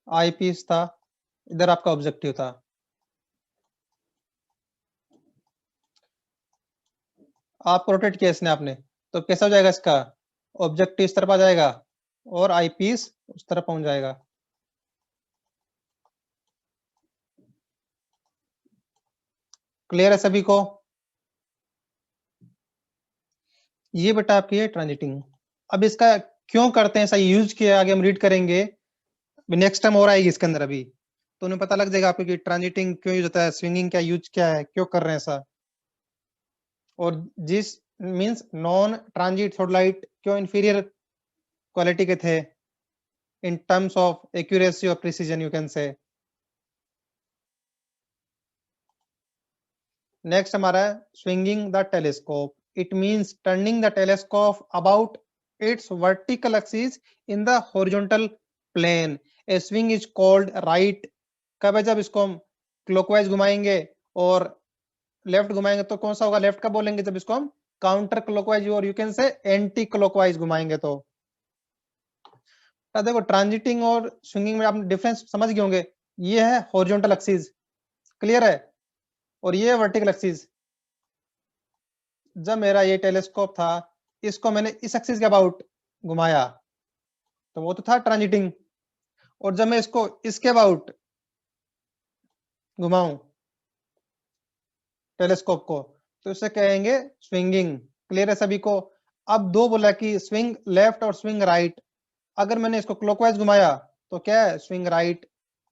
आई पीस था, इधर आपका ऑब्जेक्टिव था। आपको रोटेट किया इसने आपने, तो कैसा हो जाएगा इसका, ऑब्जेक्टिव इस तरफ आ जाएगा और आई पीस उस तरफ पहुंच जाएगा। क्लियर है सभी को? ये बेटा आपकी है ट्रांजिटिंग। अब इसका क्यों करते हैं ऐसा यूज किया, आगे हम रीड करेंगे, नेक्स्ट टाइम और आएगी इसके अंदर। अभी तो उन्हें पता लग जाएगा आपको कि ट्रांजिटिंग क्यों यूज होता है, स्विंगिंग क्या यूज क्या है, क्यों कर रहे हैं ऐसा। और जिस मींस नॉन ट्रांजिट थोडलाइट क्यों इंफीरियर क्वालिटी के थे इन टर्म्स ऑफ एक्यूरेसी और precision, you can say. Next हमारा है swinging the telescope. It means turning the telescope about its vertical axis in the horizontal plane. A swing is called right. कब है, जब इसको हम क्लॉकवाइज घुमाएंगे और लेफ्ट घुमाएंगे तो कौन सा होगा, लेफ्ट का बोलेंगे। जब इसको हम काउंटर क्लॉकवाइज और यू कैन से एंटी क्लॉकवाइज घुमाएंगे तो। देखो ट्रांजिटिंग और स्विंगिंग में आप डिफरेंस समझ गए होंगे। ये है हॉरिजॉन्टल एक्सिस, क्लियर है, और ये है वर्टिकल एक्सिस। जब मेरा ये टेलीस्कोप था, इसको मैंने इस एक्सिस के अबाउट घुमाया तो वो तो था ट्रांजिटिंग, और जब मैं इसको इसके अबाउट घुमाऊं टेलीस्कोप को तो इसे कहेंगे स्विंगिंग। क्लियर है सभी को? अब दो बोला कि स्विंग लेफ्ट और स्विंग राइट। अगर मैंने इसको क्लॉकवाइज घुमाया तो क्या है, स्विंग राइट,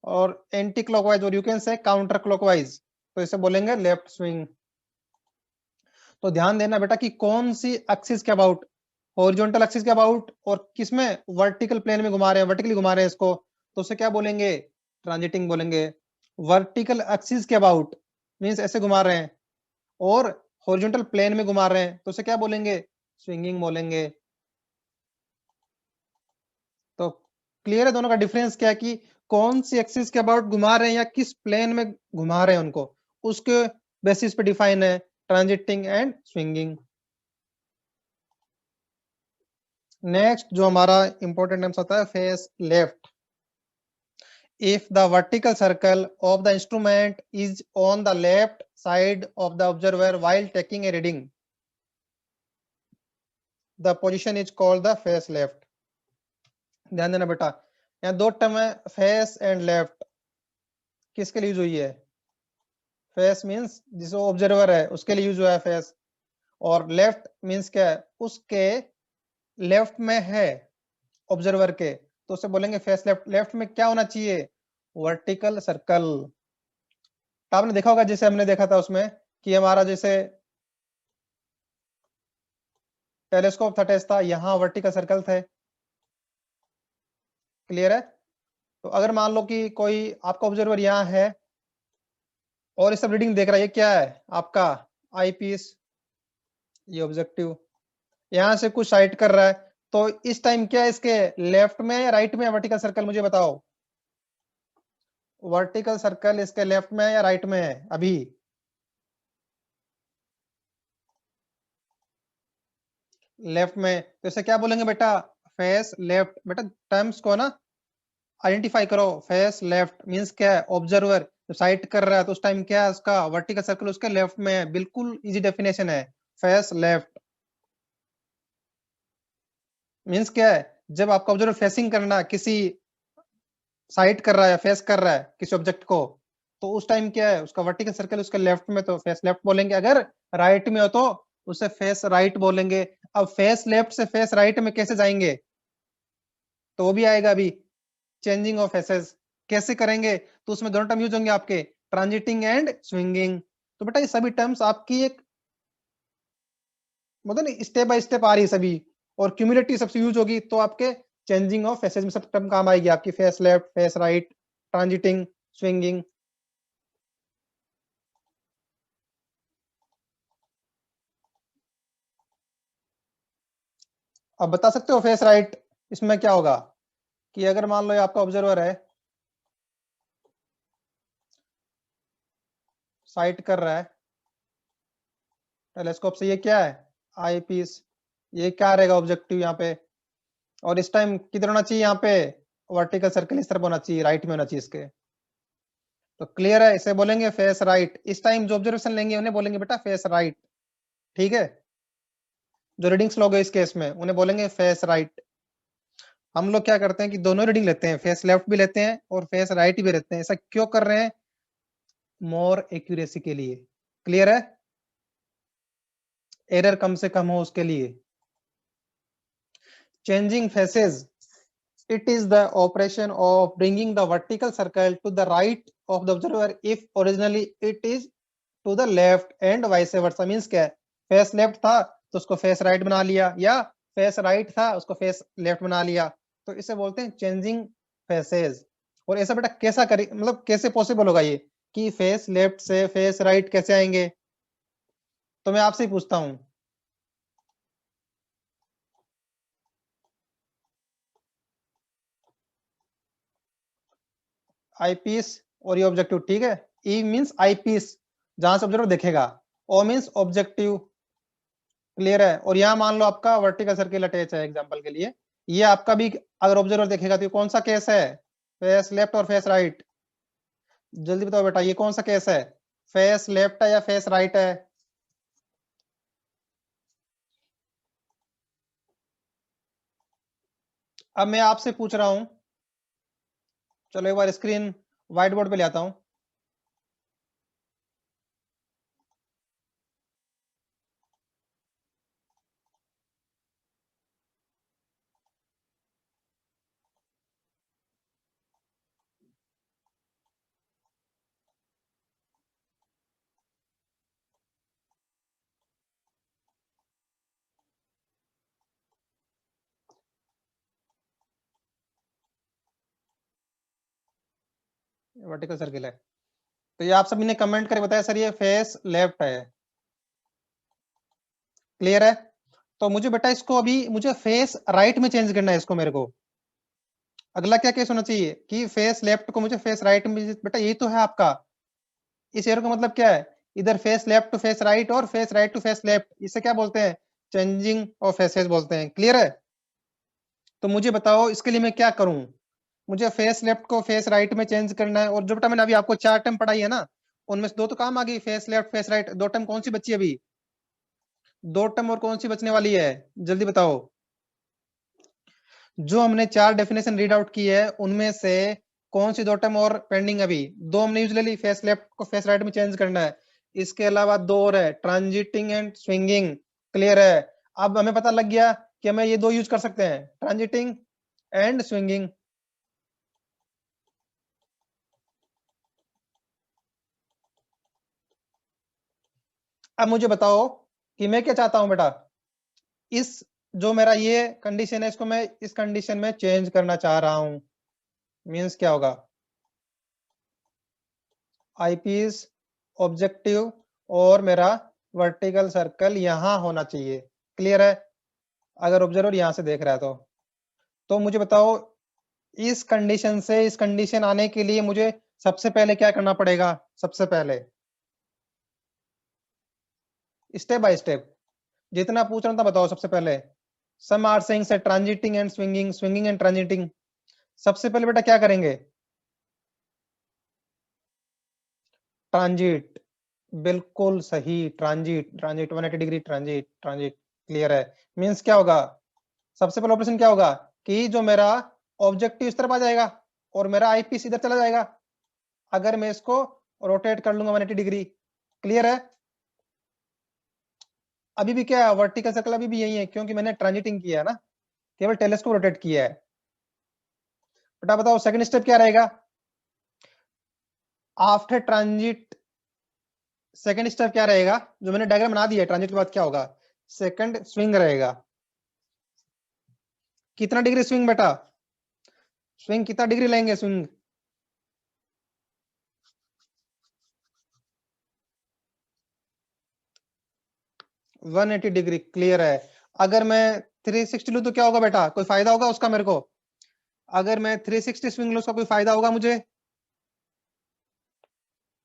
और एंटी क्लॉकवाइज और यू कैन से काउंटर क्लॉकवाइज तो इसे बोलेंगे लेफ्ट स्विंग। तो ध्यान देना बेटा कि कौन सी एक्सिस के अबाउट, हॉरिजॉन्टल एक्सिस के अबाउट और किसमें वर्टिकल प्लेन में घुमा रहे हैं, वर्टिकली घुमा रहे हैं इसको, तो उसे क्या बोलेंगे, ट्रांजिटिंग बोलेंगे। वर्टिकल एक्सिस के अबाउट मींस ऐसे घुमा रहे हैं, और हॉरिजॉन्टल प्लेन में घुमा रहे हैं तो उसे क्या बोलेंगे, स्विंगिंग बोलेंगे। तो क्लियर है दोनों का डिफरेंस क्या है, कि कौन सी एक्सिस के अबाउट घुमा रहे हैं या किस प्लेन में घुमा रहे हैं उनको, उसके बेसिस पे डिफाइन है ट्रांजिटिंग एंड स्विंगिंग। नेक्स्ट जो हमारा इंपॉर्टेंट नेम्स होता है face left. If the vertical circle of the instrument is on the left side of the observer while taking a reading, the position is called the face left. ध्यान देना बेटा, यहाँ दो टर्म है फेस एंड लेफ्ट। किसके लिए यूज हुई है, फेस मींस जिसो ऑब्जर्वर है उसके लिए यूज हुआ है फेस, और लेफ्ट मींस क्या है, उसके लेफ्ट में है ऑब्जर्वर के, तो उसे बोलेंगे फेस लेफ्ट। लेफ्ट में क्या होना चाहिए, वर्टिकल सर्कल। तो आपने देखा होगा जैसे हमने देखा था उसमें कि हमारा जैसे टेलीस्कोप था, टेस्ट था, यहाँ वर्टिकल सर्कल थे। क्लियर है? तो अगर मान लो कि कोई आपका ऑब्जर्वर यहाँ है और इस सब रीडिंग देख रहा है, ये क्या है आपका आई पीस, ये ऑब्जेक्टिव, यहाँ से कुछ साइट कर रहा है, तो इस टाइम क्या है, इसके लेफ्ट में या राइट में वर्टिकल सर्कल, मुझे बताओ। वर्टिकल सर्कल इसके लेफ्ट में या राइट में है अभी, लेफ्ट में, तो इसे क्या बोलेंगे बेटा, फेस लेफ्ट। बेटा टर्म्स को ना आइडेंटिफाई करो। फेस लेफ्ट मींस क्या है, ऑब्जर्वर जो साइट कर रहा है तो उस टाइम क्या है, उसका वर्टिकल सर्कल उसके लेफ्ट में है। बिल्कुल इजी डेफिनेशन है, फेस लेफ्ट मींस क्या है, जब आपका ऑब्जर्वर फेसिंग करना किसी साइट कर रहा है, फेस कर रहा है किसी ऑब्जेक्ट को, तो उस टाइम क्या है, उसका वर्टिकल सर्कल उसके लेफ्ट में, तो फेस लेफ्ट बोलेंगे। अगर राइट में हो तो उसे फेस राइट बोलेंगे। अब फेस लेफ्ट से फेस राइट में कैसे जाएंगे, तो वो भी आएगा अभी, चेंजिंग ऑफ फेसेस कैसे करेंगे, तो उसमें दोनों टर्म यूज होंगे आपके, ट्रांजिटिंग एंड स्विंगिंग। तो बेटा ये सभी टर्म्स आपकी एक मतलब स्टेप बाय स्टेप आ रही है सभी, और क्यूमुलेटिव सबसे यूज होगी तो आपके चेंजिंग ऑफ फेसेस में सब टर्म काम आएगी आपकी, face left, face right, transiting, swinging. अब बता सकते हो फेस राइट इसमें क्या होगा, कि अगर मान लो ये आपका ऑब्जर्वर है, साइट कर रहा है टेलीस्कोप से, ये क्या है आई पीस, ये क्या रहेगा ऑब्जेक्टिव यहाँ पे, और इस टाइम किधर होना चाहिए, यहाँ पे वर्टिकल सर्कल इस तरफ होना चाहिए, राइट में होना चाहिए इसके। तो क्लियर है, इसे बोलेंगे फेस राइट। इस टाइम जो ऑब्जर्वेशन लेंगे उन्हें बोलेंगे बेटा फेस राइट। ठीक है, जो रीडिंग्स लोगे इस केस में उन्हें बोलेंगे फेस राइट। हम लोग क्या करते हैं कि दोनों रीडिंग लेते हैं, फेस लेफ्ट भी लेते हैं और फेस राइट भी लेते हैं। ऐसा क्यों कर रहे हैं? मोर एक्यूरेसी के लिए। क्लियर है? एरर कम से कम हो उसके लिए। Changing faces, it is the operation of bringing the vertical circle to the right of the observer if originally it is to the left and vice versa। Means क्या है? फेस लेफ्ट था तो उसको फेस राइट बना लिया, या फेस राइट था उसको फेस लेफ्ट बना लिया। तो इसे बोलते हैं चेंजिंग फेसेस। और ऐसा बेटा कैसा करें, मतलब कैसे पॉसिबल होगा ये कि फेस लेफ्ट से फेस राइट कैसे आएंगे? तो मैं आपसे ही पूछता हूं, आईपीस और ये ऑब्जेक्टिव, ठीक है? ई मींस आईपीस जहां से ऑब्जर्वर देखेगा, ओ मींस ऑब्जेक्टिव। क्लियर है? और यहाँ मान लो आपका वर्टिकल सर्किल अटैच है एग्जांपल के लिए, ये आपका भी अगर ऑब्जर्वर देखेगा तो ये कौन सा केस है? फेस लेफ्ट और फेस राइट? जल्दी बताओ बेटा ये कौन सा केस है? फेस लेफ्ट है या फेस राइट है? अब मैं आपसे पूछ रहा हूं, चलो एक बार स्क्रीन व्हाइट बोर्ड पे ले आता हूं। वर्टिकल सर्किल है। तो ये आप सभी ने कमेंट करके बताया सर ये फेस लेफ्ट है। क्लियर है? तो मुझे बेटा इसको अभी मुझे फेस राइट में चेंज करना है इसको मेरे को। अगला क्या केस होना चाहिए कि फेस लेफ्ट को मुझे फेस राइट में, बेटा यही तो है आपका। इस एरो का मतलब क्या है? इधर face left to face right और face right to face left. इसे क्या बोलते हैं? चेंजिंग ऑफ फेसेस बोलते हैं। क्लियर है? तो मुझे बताओ इसके लिए मैं क्या करूं? मुझे फेस लेफ्ट को फेस राइट में चेंज करना है। और जो बेटा मैंने अभी आपको 4 टर्म पढ़ाई है ना, उनमें से 2 तो काम आ गई, face left face right. 2 term कौन सी बची अभी? 2 टर्म और कौन सी बचने वाली है? जल्दी बताओ। जो हमने 4 डेफिनेशन रीड आउट की है उनमें से कौन सी 2 टर्म और पेंडिंग? अभी 2 हमने यूज ले ली, फेस लेफ्ट को फेस राइट में चेंज करना है। इसके अलावा 2 और है, ट्रांजिटिंग एंड स्विंगिंग। क्लियर है? अब हमें पता लग गया कि हमें ये 2 यूज कर सकते हैं, ट्रांजिटिंग एंड स्विंगिंग। अब मुझे बताओ कि मैं क्या चाहता हूं बेटा, इस जो मेरा ये कंडीशन है इसको मैं इस कंडीशन में चेंज करना चाह रहा हूं। मींस क्या होगा? आईपीस, ऑब्जेक्टिव और मेरा वर्टिकल सर्कल यहां होना चाहिए। क्लियर है? अगर ऑब्जर्वर यहां से देख रहा है तो मुझे बताओ इस कंडीशन से इस कंडीशन आने के लिए मुझे सबसे पहले क्या करना पड़ेगा? सबसे पहले स्टेप बाय स्टेप जितना पूछ रहा था बताओ। सबसे पहले सम आर सेइंग से transiting and swinging, swinging and transiting. सबसे पहले बेटा क्या करेंगे? ट्रांजिट, बिल्कुल सही, transit transit 180 degree transit transit. Clear है? मींस क्या होगा? सबसे पहला ऑपरेशन क्या होगा कि जो मेरा ऑब्जेक्टिव इस तरफ आ जाएगा और मेरा आईपीस इधर चला जाएगा। अगर मैं इसको रोटेट कर लूंगा 180 डिग्री। क्लियर है? अभी भी क्या है, वर्टिकल सर्कल अभी भी यही है क्योंकि मैंने ट्रांजिटिंग किया है ना, केवल टेलीस्कोप रोटेट किया है। बेटा बताओ सेकंड स्टेप क्या रहेगा आफ्टर ट्रांजिट? सेकंड स्टेप क्या रहेगा? जो मैंने डायग्राम बना दिया है ट्रांजिट के बाद क्या होगा? सेकंड स्विंग रहेगा। कितना डिग्री स्विंग बेटा? स्विंग कितना डिग्री लेंगे स्विंग? 180 डिग्री। क्लियर है? अगर मैं 360 लूं तो क्या होगा बेटा? कोई फायदा होगा उसका मेरे को? अगर मैं 360 स्विंग लूं उसका कोई फायदा होगा मुझे?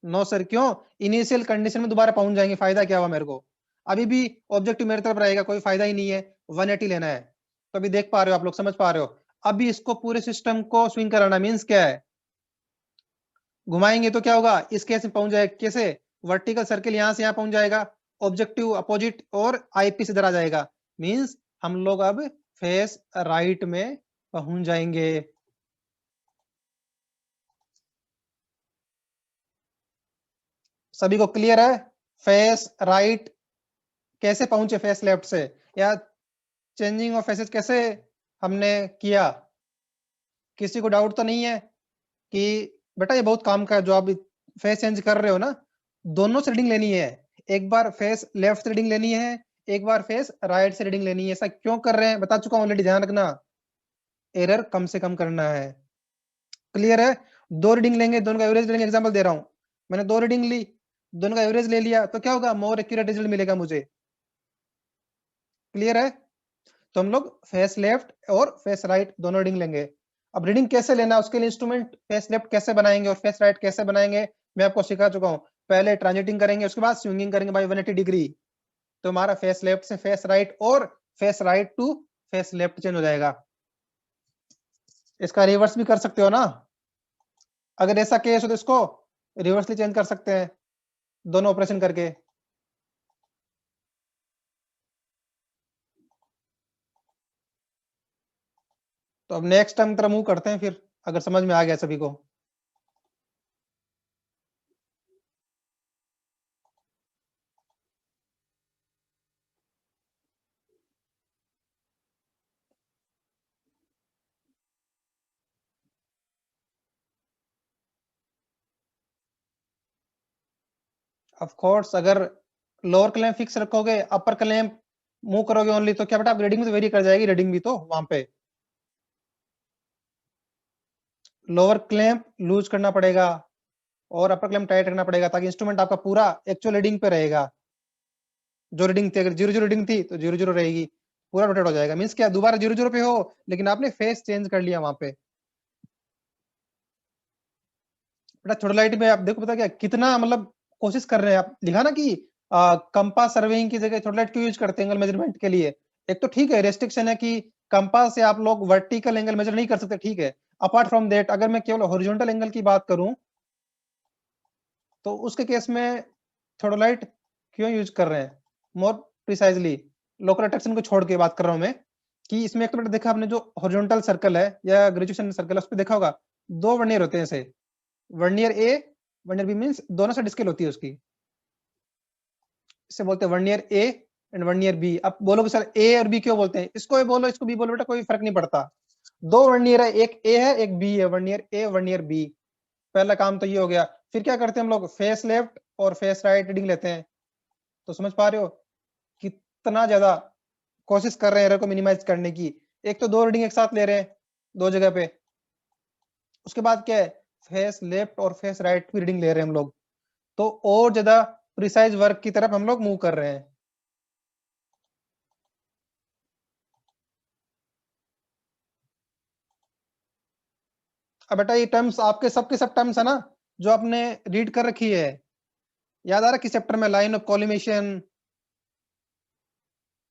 No sir. क्यों? इनिशियल कंडीशन में दोबारा पहुंच जाएंगे, फायदा क्या हुआ मेरे को? अभी भी ऑब्जेक्टिव मेरी तरफ रहेगा, कोई फायदा ही नहीं है। 180 लेना है। तो अभी देख पा रहे हो आप लोग, समझ पा रहे हो? अभी इसको पूरे सिस्टम को स्विंग कराना मींस क्या है? घुमाएंगे तो क्या होगा? इस केस में पहुंच जाएगा कैसे? वर्टिकल सर्किल यहां से यहां पहुंच जाएगा, ऑब्जेक्टिव अपोजिट और आईपीस इधर आ जाएगा। मींस हम लोग अब फेस राइट में पहुंच जाएंगे। सभी को क्लियर है? फेस राइट कैसे पहुंचे फेस लेफ्ट से, या चेंजिंग ऑफ फेसेस कैसे हमने किया? किसी को डाउट तो नहीं है कि बेटा ये बहुत काम का है जो आप फेस चेंज कर रहे हो ना? दोनों से रीडिंग लेनी है, एक बार फेस लेफ्ट से रीडिंग लेनी है, एक बार फेस राइट से रीडिंग लेनी है। ऐसा क्यों कर रहे हैं बता चुका हूं ऑलरेडी, ध्यान रखना, एरर कम से कम करना है। क्लियर है? दो रीडिंग लेंगे, दोनों का एवरेज लेंगे। एग्जांपल दे रहा हूं, मैंने दो रीडिंग ली, दोनों का एवरेज ले लिया, तो क्या होगा? मोर एक्यूरेट रिजल्ट मिलेगा मुझे। क्लियर है? तो हम लोग फेस लेफ्ट और फेस राइट दोनों रीडिंग लेंगे। अब रीडिंग कैसे लेना है उसके लिए इंस्ट्रूमेंट फेस लेफ्ट कैसे बनाएंगे और फेस राइट कैसे बनाएंगे मैं आपको सिखा चुका हूं। पहले ट्रांजिटिंग करेंगे, उसके बाद स्विंगिंग करेंगे बाय 180 डिग्री, तो हमारा फेस लेफ्ट से फेस राइट और face right to face left change हो जाएगा। इसका रिवर्स भी कर सकते हो ना, अगर ऐसा केस हो तो इसको रिवर्सली चेंज कर सकते हैं दोनों ऑपरेशन करके। तो अब नेक्स्ट टाइम तरह मूव करते हैं फिर, अगर समझ में आ गया सभी को। ऑफ कोर्स, अगर लोअर क्लैंप फिक्स रखोगे, अपर क्लैंप मूव करोगे ओनली, तो क्या बेटा आप रीडिंग में तो वेरी कर जाएगी, रीडिंग भी तो वहां पे लोअर क्लैंप लूज करना पड़ेगा और अपर क्लैंप टाइट रखना पड़ेगा, ताकि इंस्ट्रूमेंट आपका पूरा एक्चुअल रीडिंग पे रहेगा। जो रीडिंग थी, अगर 0 0 रीडिंग थी तो 0 0 रहेगी, पूरा रोटेट हो जाएगा। मींस क्या, दोबारा 0 0 पे हो लेकिन आपने फेस चेंज कर लिया वहां पे। बेटा थोड़ा में आप देखो, पता क्या कितना मतलब कोशिश कर रहे हैं आप, लिखा ना कि कंपास सर्वेइंग की जगह थोड़ा क्यों यूज करते हैं एंगल मेजरमेंट के लिए? एक तो ठीक है रेस्ट्रिक्शन है कि कंपास से आप लोग वर्टिकल एंगल मेजर नहीं कर सकते, ठीक है। अपार्ट फ्रॉम दैट, अगर मैं केवल हॉरिजॉन्टल एंगल की बात करूं तो उसके केस में थोड़ोलाइट क्यों यूज कर रहे हैं? मोर प्रिसाइजली लोकल अट्रैक्शन को छोड़ के बात कर रहा हूं मैं, कि इसमें एक तो बेटा देखा आपने, जो हॉरिजॉन्टल सर्कल है या ग्रेजुएशन सर्कल है उस पर देखा होगा, दो वर्नियर होते हैं ऐसे, vernier A vernier B, means दोनों साइड स्केल होती है उसकी, इसे बोलते हैं vernier A and vernier B. अब बोलोगे सर ए और बी क्यों बोलते हैं? इसको ए बोलो इसको बी बोलो, बेटा कोई फर्क नहीं पड़ता। दो वर्नियर है, एक ए है एक बी है, वर्नियर ए वर्नियर बी। पहला काम तो ये हो गया। फिर क्या करते हैं हम लोग? फेस लेफ्ट और फेस राइट रीडिंग लेते हैं। तो समझ पा रहे हो कितना ज्यादा कोशिश कर रहे हैं एरर को मिनिमाइज करने की। एक तो दो रीडिंग एक साथ ले रहे हैं दो जगह पे, उसके बाद क्या है, फेस लेफ्ट और फेस राइट की रीडिंग ले रहे हैं हम लोग, तो और ज्यादा प्रिसाइज वर्क की तरफ हम लोग मूव कर रहे हैं। अब बेटा ये टर्म्स आपके सबके सब टर्म्स है ना जो आपने रीड कर रखी है? याद आ रहा किस चैप्टर में? Line of collimation,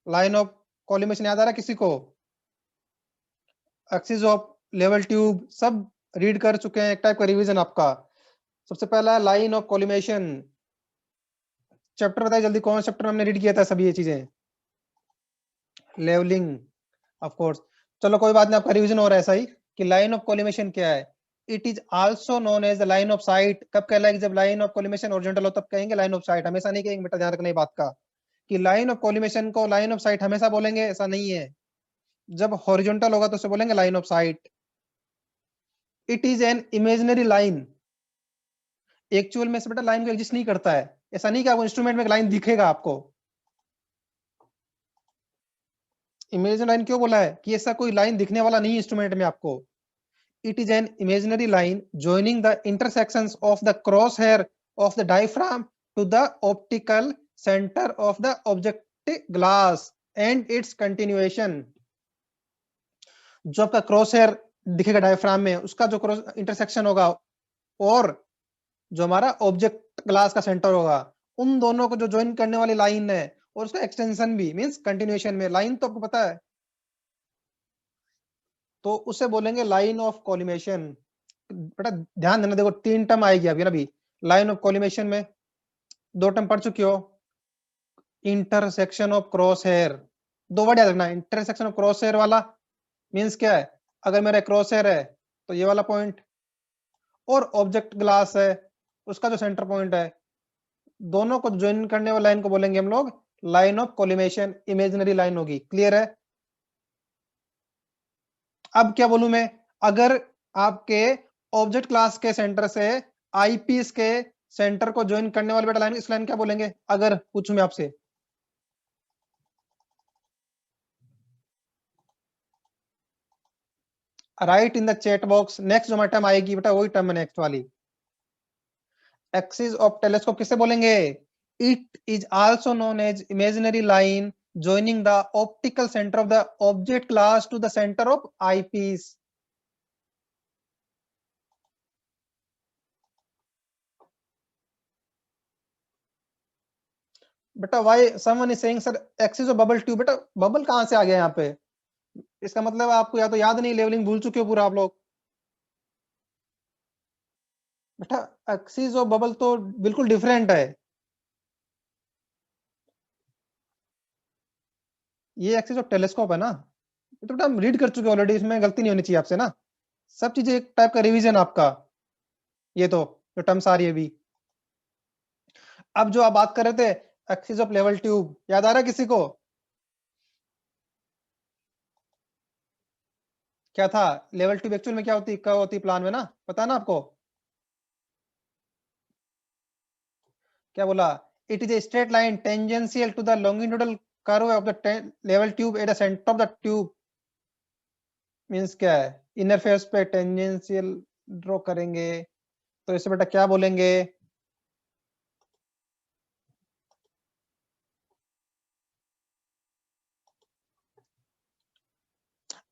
line of collimation याद आ रहा किसी को? एक्सिस ऑफ लेवल ट्यूब, सब रीड कर चुके हैं, एक टाइप का रिवीजन आपका। सबसे पहला लाइन ऑफ कॉलिमेशन चैप्टर, बताइए जल्दी कौन चैप्टर में हमने रीड किया था सभी ये चीजें? Levelling, of course. चलो कोई बात नहीं, आपका रिवीजन हो रहा है ऐसा ही, कि लाइन ऑफ कॉलिमेशन क्या है। It is also known as the line of sight. कब कहलाएगी? जब लाइन ऑफ कॉलिमेशन ओरिजेंटल हो तब कहेंगे लाइन ऑफ साइट, हमेशा नहीं कहेंगे बेटा, ध्यान रखना ये बात का, कि लाइन ऑफ कॉलिमेशन को लाइन ऑफ साइट हमेशा बोलेंगे ऐसा नहीं है। जब हॉरिजॉन्टल होगा तो उसे बोलेंगे line of site. It is an imaginary line. Actual में से बेटा लाइन को एग्जिस्ट नहीं करता है, ऐसा नहीं कि आपको इंस्ट्रूमेंट में लाइन दिखेगा आपको। इमेजिनरी लाइन क्यों बोला है? कि ऐसा कोई लाइन दिखने वाला नहीं है इंस्ट्रूमेंट में आपको। It is an imaginary line joining the intersections of the crosshair of the diaphragm to the optical center of the object glass and its continuation. जो आपका क्रॉस हेयर दिखेगा डायफ्राम में, उसका जो क्रॉस इंटरसेक्शन होगा और जो हमारा ऑब्जेक्ट ग्लास का सेंटर होगा, उन दोनों को जो ज्वाइन करने वाली लाइन है, और उसका एक्सटेंशन भी मींस कंटिन्यूएशन में, लाइन तो आपको पता है, तो उसे बोलेंगे लाइन ऑफ कॉलिमेशन। बेटा ध्यान देना, देखो तीन टर्म आएगी अभी ना, अभी लाइन ऑफ कॉलिमेशन में दो टर्म पढ़ चुके हो, इंटरसेक्शन ऑफ क्रॉस हेयर, दो वर्ड याद रखना, इंटरसेक्शन ऑफ क्रॉस हेयर वाला मीन्स क्या है, अगर मेरा क्रॉस हेयर है तो ये वाला पॉइंट, और ऑब्जेक्ट ग्लास है उसका जो सेंटर पॉइंट है, दोनों को ज्वाइन करने वाली लाइन को बोलेंगे हम लोग line of collimation, imaginary line होगी। क्लियर है? अब क्या बोलूं मैं, अगर आपके ऑब्जेक्ट क्लास के सेंटर से आई पीस के सेंटर को ज्वाइन करने वाली बेटा लाइन, इस लाइन क्या बोलेंगे अगर पूछूं मैं आपसे? Right in the chat box. Next जो टर्म आएगी बेटा वही टर्म है नेक्स्ट वाली, एक्सिस ऑफ टेलीस्कोप किसे बोलेंगे? It is also known as imaginary line joining the optical center of the object class to the center of eyepiece. बेटा why someone is saying sir axis of bubble tube, बेटा बबल कहां से आ गया यहाँ पे? इसका मतलब आपको या तो याद नहीं, लेवलिंग भूल चुके हो पूरा आप लोग। बेटा एक्सिस ऑफ बबल तो बिल्कुल डिफरेंट है, ये एक्सिस ऑफ टेलीस्कोप है ना। ये तो बेटा हम रीड कर चुके हैं ऑलरेडी, इसमें गलती नहीं होनी चाहिए आपसे ना। सब चीजें एक टाइप का रिवीजन आपका, ये तो जो टर्म्स आ रही है अभी। अब जो आप बात कर रहे थे एक्सिस ऑफ लेवल ट्यूब, याद आ रहा है किसी को? क्या था लेवल ट्यूब एक्चुअल में, क्या होती, क्या होती प्लान में ना, पता है ना आपको? क्या बोला? It is a straight line tangential to the longitudinal curve of the level tube at the centre of the tube. Means क्या है, इनर फेस पे टेंजेंशियल ड्रॉ करेंगे, तो इसे बेटा क्या बोलेंगे?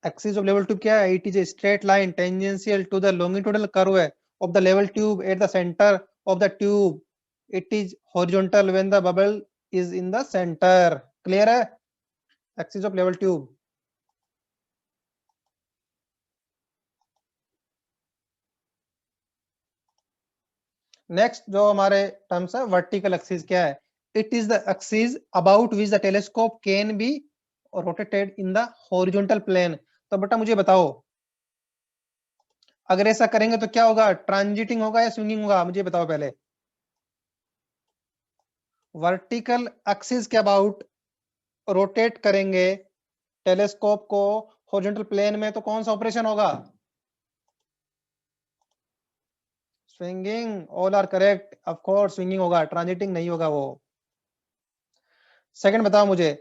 एक्सिस ऑफ लेवल ट्यूब क्या है? It is a straight line tangential to the longitudinal curve of the level tube at the centre of the tube. It is horizontal when the bubble is in the centre. Clear है? Axis of level tube. Next जो हमारे टर्म्स है वर्टिकल एक्सिस, क्या है? It is the axis about which the telescope can be rotated in the horizontal plane. तो बेटा मुझे बताओ, अगर ऐसा करेंगे तो क्या होगा, ट्रांजिटिंग होगा या स्विंगिंग होगा? मुझे बताओ पहले। वर्टिकल एक्सिस के अबाउट रोटेट करेंगे टेलीस्कोप को हॉरिजॉन्टल प्लेन में, तो कौन सा ऑपरेशन होगा? Swinging. All are correct, of course swinging होगा, ट्रांजिटिंग नहीं होगा वो। सेकंड बताओ मुझे,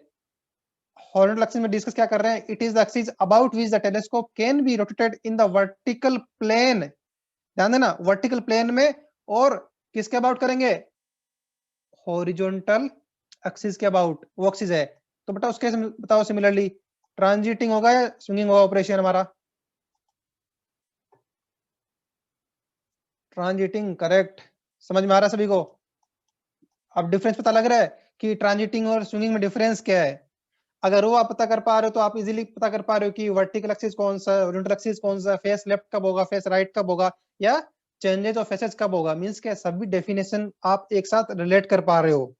हॉरिजॉन्टल एक्सिस में डिस्कस क्या कर रहे हैं? It is the axis about which the telescope can be rotated in the vertical plane. ध्यान देना, वर्टिकल प्लेन में, और किसके अबाउट करेंगे? हॉरिजॉन्टल एक्सिस के अबाउट, वो एक्सिस है। तो बेटा उसके बताओ सिमिलरली, ट्रांजिटिंग होगा या स्विंगिंग होगा ऑपरेशन हमारा? Transiting correct. समझ में आ रहा है सभी को? अब डिफरेंस पता लग रहा है कि ट्रांजिटिंग और स्विंगिंग में डिफरेंस क्या है? अगर वो आप पता कर पा रहे हो तो आप इजीली पता कर पा रहे हो कि वर्टिकल एक्सिस कौन सा है, हॉरिजॉन्टल एक्सिस कौन सा है, फेस लेफ्ट कब होगा, फेस राइट कब होगा, या चेंजेस ऑफ फेसेस कब होगा। मींस क्या, सभी डेफिनेशन आप एक साथ रिलेट कर पा रहे हो।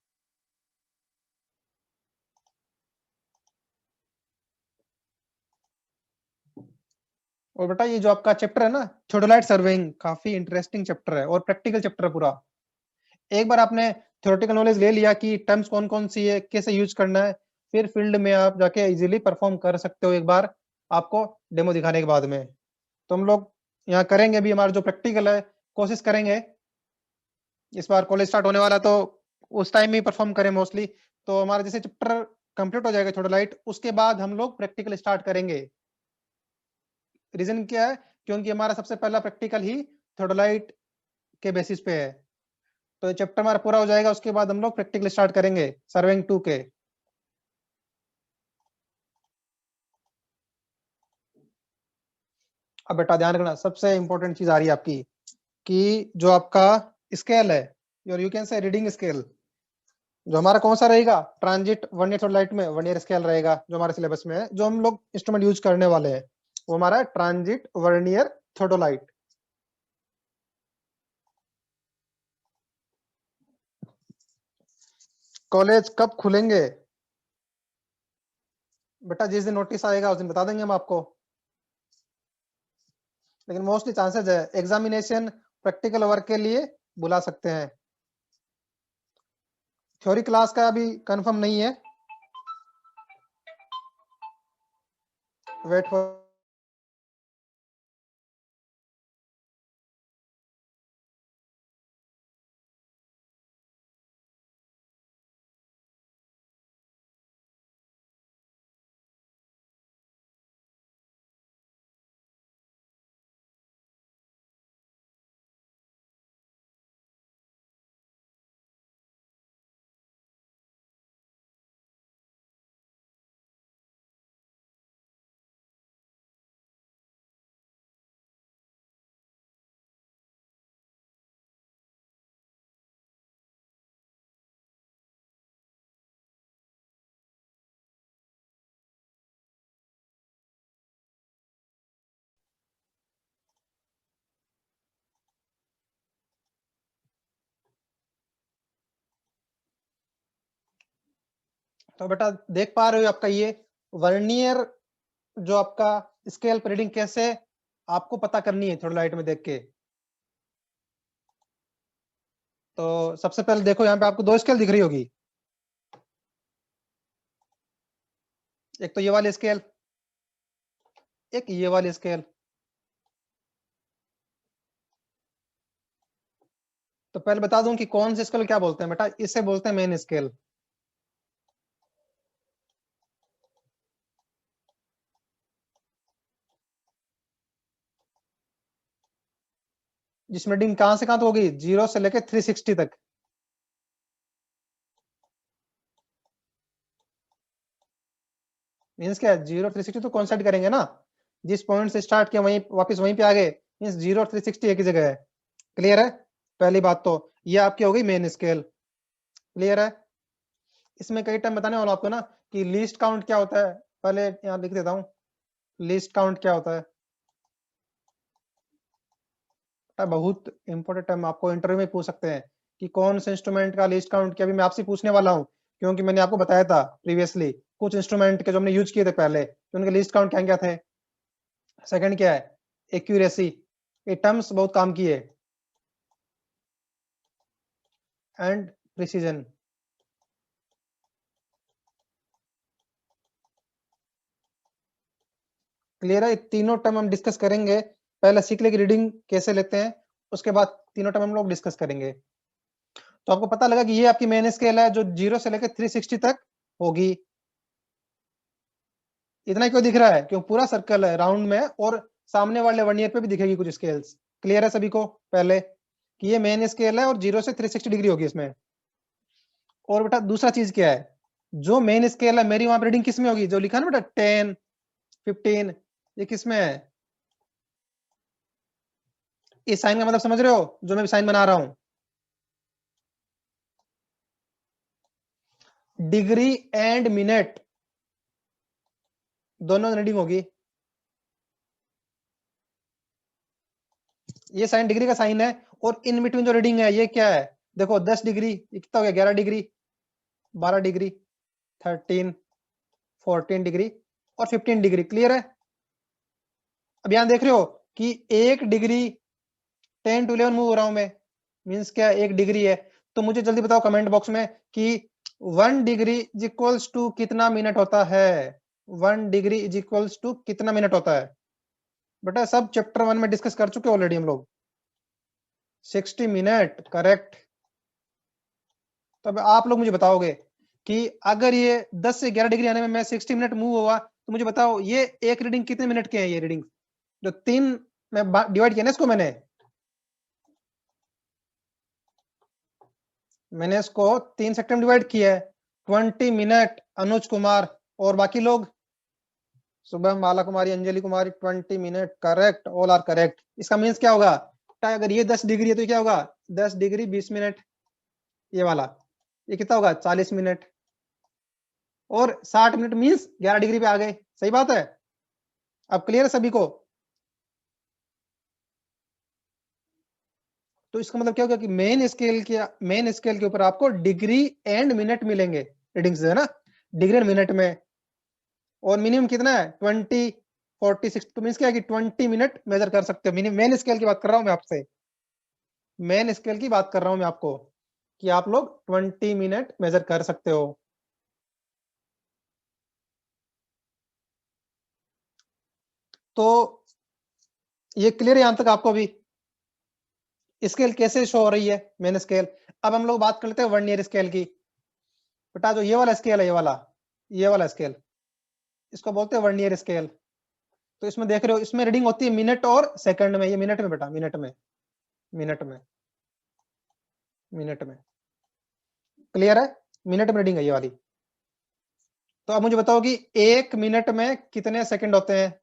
और बेटा ये जो आपका चैप्टर है ना थ्योडोलाइट सर्वेइंग, काफी इंटरेस्टिंग चैप्टर है और प्रैक्टिकल चैप्टर है पूरा। एक बार आपने थ्योरेटिकल नॉलेज ले लिया कि टर्म्स कौन कौन सी है, कैसे यूज करना है, फिर फील्ड में आप जाके इजीली परफॉर्म कर सकते हो, एक बार आपको डेमो दिखाने के बाद में। तो हम लोग यहाँ करेंगे अभी हमारा जो प्रैक्टिकल है, कोशिश करेंगे इस बार कॉलेज स्टार्ट होने वाला तो उस टाइम में परफॉर्म करें मोस्टली। तो हमारा जैसे चैप्टर कंप्लीट हो जाएगा थ्योडोलाइट, उसके बाद हम लोग प्रैक्टिकल स्टार्ट करेंगे। रीजन क्या है? क्योंकि हमारा सबसे पहला प्रैक्टिकल ही थ्योडोलाइट के बेसिस पे है। तो चैप्टर हमारा पूरा हो जाएगा, उसके बाद हम लोग प्रैक्टिकल स्टार्ट करेंगे सर्वेइंग 2 के। अब बेटा ध्यान रखना, सबसे इंपॉर्टेंट चीज आ रही है आपकी, कि जो आपका स्केल है, योर यू कैन से रीडिंग स्केल, जो हमारा कौन सा रहेगा? ट्रांजिट वर्नियर थ्योडोलाइट में वर्नियर स्केल रहेगा, जो हमारे सिलेबस में है, जो हम लोग इंस्ट्रूमेंट यूज करने वाले हैं वो हमारा ट्रांजिट वर्नियर थ्योडोलाइट। कॉलेज कब खुलेंगे? बेटा जिस दिन नोटिस आएगा उस दिन बता देंगे हम आपको, लेकिन मोस्टली चांसेस है एग्जामिनेशन प्रैक्टिकल वर्क के लिए बुला सकते हैं। थ्योरी क्लास का अभी कंफर्म नहीं है, वेट फॉर। तो बेटा देख पा रहे हो आपका ये वर्नियर जो आपका स्केल पर रीडिंग कैसे आपको पता करनी है थोड़ा लाइट में देख के। तो सबसे पहले देखो यहाँ पे आपको दो स्केल दिख रही होगी, एक तो ये वाली स्केल, एक ये वाली स्केल। तो पहले बता दूं कि कौन से स्केल क्या बोलते हैं बेटा, इसे बोलते हैं मेन स्केल। जिसमें रीडिंग कहां से कहां तक होगी, 0 से लेकर 360 तक। मीन्स क्या है, 0 360 तो कॉन्सेप्ट करेंगे ना, जिस पॉइंट से स्टार्ट किया वहीं वापस वहीं पे आ गए, मीन्स 0 360 एक ही जगह है। क्लियर है, पहली बात तो ये आपकी हो गई मेन स्केल। क्लियर है। इसमें कई टाइम बताने वाला आपको ना कि लीस्ट काउंट क्या होता है, पहले यहाँ लिख देता हूँ लीस्ट काउंट क्या होता है। बहुत इंपॉर्टेंट टर्म आपको इंटरव्यू में पूछ सकते हैं कि कौन से इंस्ट्रूमेंट का लीस्ट काउंट किया, अभी मैं आपसे पूछने वाला हूँ, क्योंकि मैंने आपको बताया था प्रीवियसली कुछ इंस्ट्रूमेंट के जो हमने यूज किए थे पहले, तो उनके लीस्ट काउंट क्या क्या थे। सेकंड क्या है, एक्यूरेसी, ये टर्म्स बहुत काम की है, एंड प्रिसीजन। क्लियर है, तीनों टर्म हम डिस्कस करेंगे, पहले सीख ले की रीडिंग कैसे लेते हैं, उसके बाद तीनों टर्म हम लोग डिस्कस करेंगे। तो आपको पता लगा कि ये आपकी मेन स्केल है जो 0 से लेकर 360 तक होगी। इतना ही क्यों दिख रहा है, क्यों पूरा सर्कल है राउंड में, और सामने वाले वर्नियर पे भी दिखेगी कुछ स्केल्स। क्लियर है सभी को पहले कि ये मेन स्केल है और 0 से 360 डिग्री होगी इसमें। और बेटा दूसरा चीज क्या है, जो मेन स्केल है मेरी वहां पर रीडिंग किस में होगी, जो लिखा है ना बेटा 10 15, ये किस में है, इस साइन का मतलब समझ रहे हो, जो मैं साइन बना रहा हूं, डिग्री एंड मिनट दोनों रीडिंग होगी। ये साइन डिग्री का साइन है, और इन बिटवीन जो रीडिंग है ये क्या है, देखो 10 डिग्री, ये कितना हो गया, 11 डिग्री, 12 डिग्री, 13 14 डिग्री और 15 डिग्री। क्लियर है। अब यहां देख रहे हो कि 1 डिग्री 10 to 11 मूव हो रहा हूं मैं, मीन्स क्या, 1 डिग्री है। तो मुझे जल्दी बताओ कमेंट बॉक्स में कि 1 डिग्री इज इक्वल्स टू कितना मिनट होता है, 1 डिग्री इज इक्वल्स टू कितना मिनट होता है। बेटा सब चैप्टर 1 में डिस्कस कर चुके ऑलरेडी हम लोग, 60 मिनट करेक्ट। तो अब आप लोग मुझे बताओगे कि अगर ये 10 से 11 डिग्री आने में मैं 60 मिनट मूव हुआ, तो मुझे बताओ ये एक रीडिंग कितने मिनट के हैं, ये रीडिंग जो 3 में डिवाइड किया ना इसको, मैंने इसको 3 सेक्टर में डिवाइड किया है, 20 मिनट अनुज कुमार, और बाकी लोग सुबह Mala Kumari, Anjali Kumari, 20 minute correct, all are correct. इसका मीन्स क्या होगा, अगर ये 10 डिग्री है तो क्या होगा, 10 डिग्री 20 मिनट, ये वाला ये कितना होगा, 40 मिनट, और 60 मिनट मीन्स 11 डिग्री पे आ गए। सही बात है, अब क्लियर है सभी को। तो इसका मतलब क्या होगा कि मेन स्केल के ऊपर आपको डिग्री एंड मिनट मिलेंगे रीडिंग्स, है ना, डिग्री एंड मिनट में। और मिनिमम कितना है 20, 40, 60, तो मीन्स क्या है कि 20 मिनट मेजर कर सकते हो। मिनिमम मेन स्केल की बात कर रहा हूं मैं आपसे, मेन स्केल की बात कर रहा हूं मैं आपको कि आप लोग 20 मिनट मेजर कर सकते हो। तो ये क्लियर है यहां तक आपको भी स्केल कैसे शो हो रही है मेन स्केल। अब हम लोग बात कर लेते हैं वर्नियर स्केल की। बेटा जो ये वाला स्केल है, ये वाला स्केल, इसको बोलते हैं वर्नियर स्केल। तो इसमें देख रहे हो, इसमें रीडिंग होती है मिनट और सेकंड में। ये मिनट में बेटा, मिनट में, मिनट में, मिनट में। क्लियर है, मिनट में रीडिंग है ये वाली। तो अब मुझे बताओ कि एक मिनट में कितने सेकंड होते हैं।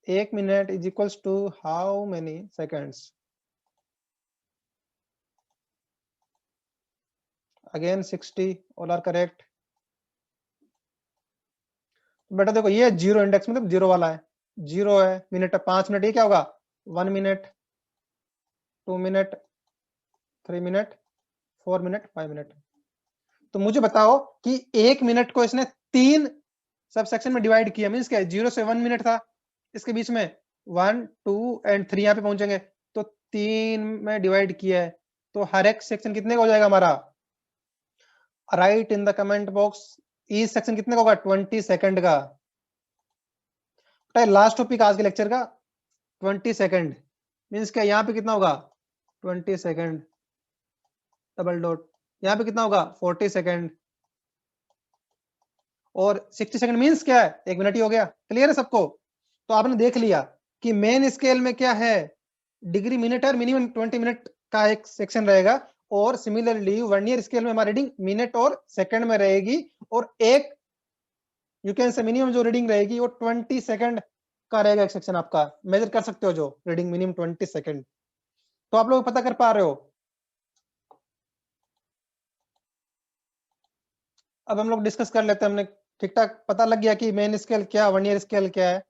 एक minute is equals to how many seconds. Again 60, all are correct. बेटा देखो ये जीरो इंडेक्स, मतलब जीरो वाला है, जीरो है, मिनट है, 5 मिनट, ये क्या होगा 1 minute, 2 minute, 3 minute, 4 minute, 5 minute. तो मुझे बताओ कि एक मिनट को इसने 3 सब सेक्शन में डिवाइड किया, मीन्स क्या है, 0 से 1 मिनट था, इसके बीच में 1, 2 एंड 3 यहाँ पे पहुंचेंगे, तो 3 में डिवाइड किया है। तो हर एक सेक्शन कितने का हो जाएगा हमारा। Right in the comment box, each section कितने का होगा 20 सेकंड का। लास्ट टॉपिक आज के लेक्चर का 20 सेकंड, मीन्स क्या यहाँ पे कितना होगा 20 सेकंड, डबल डॉट, यहाँ पे कितना होगा 40 सेकंड, और 60 सेकंड मीन्स क्या है 1 मिनट ही हो गया। क्लियर है सबको। तो आपने देख लिया कि मेन स्केल में क्या है, डिग्री मिनट है, मिनिमम 20 मिनट का एक सेक्शन रहेगा। और सिमिलरली वर्नियर स्केल में हमारी रीडिंग मिनट और सेकंड में रहेगी, और एक यू कैन से मिनिमम जो रीडिंग रहेगी वो 20 सेकंड का रहेगा एक सेक्शन आपका। मेजर कर सकते हो जो रीडिंग मिनिमम 20 सेकंड। तो आप लोग पता कर पा रहे हो। अब हम लोग डिस्कस कर लेते हैं, हमने ठीक ठाक पता लग गया कि मेन स्केल क्या, वर्नियर स्केल क्या है।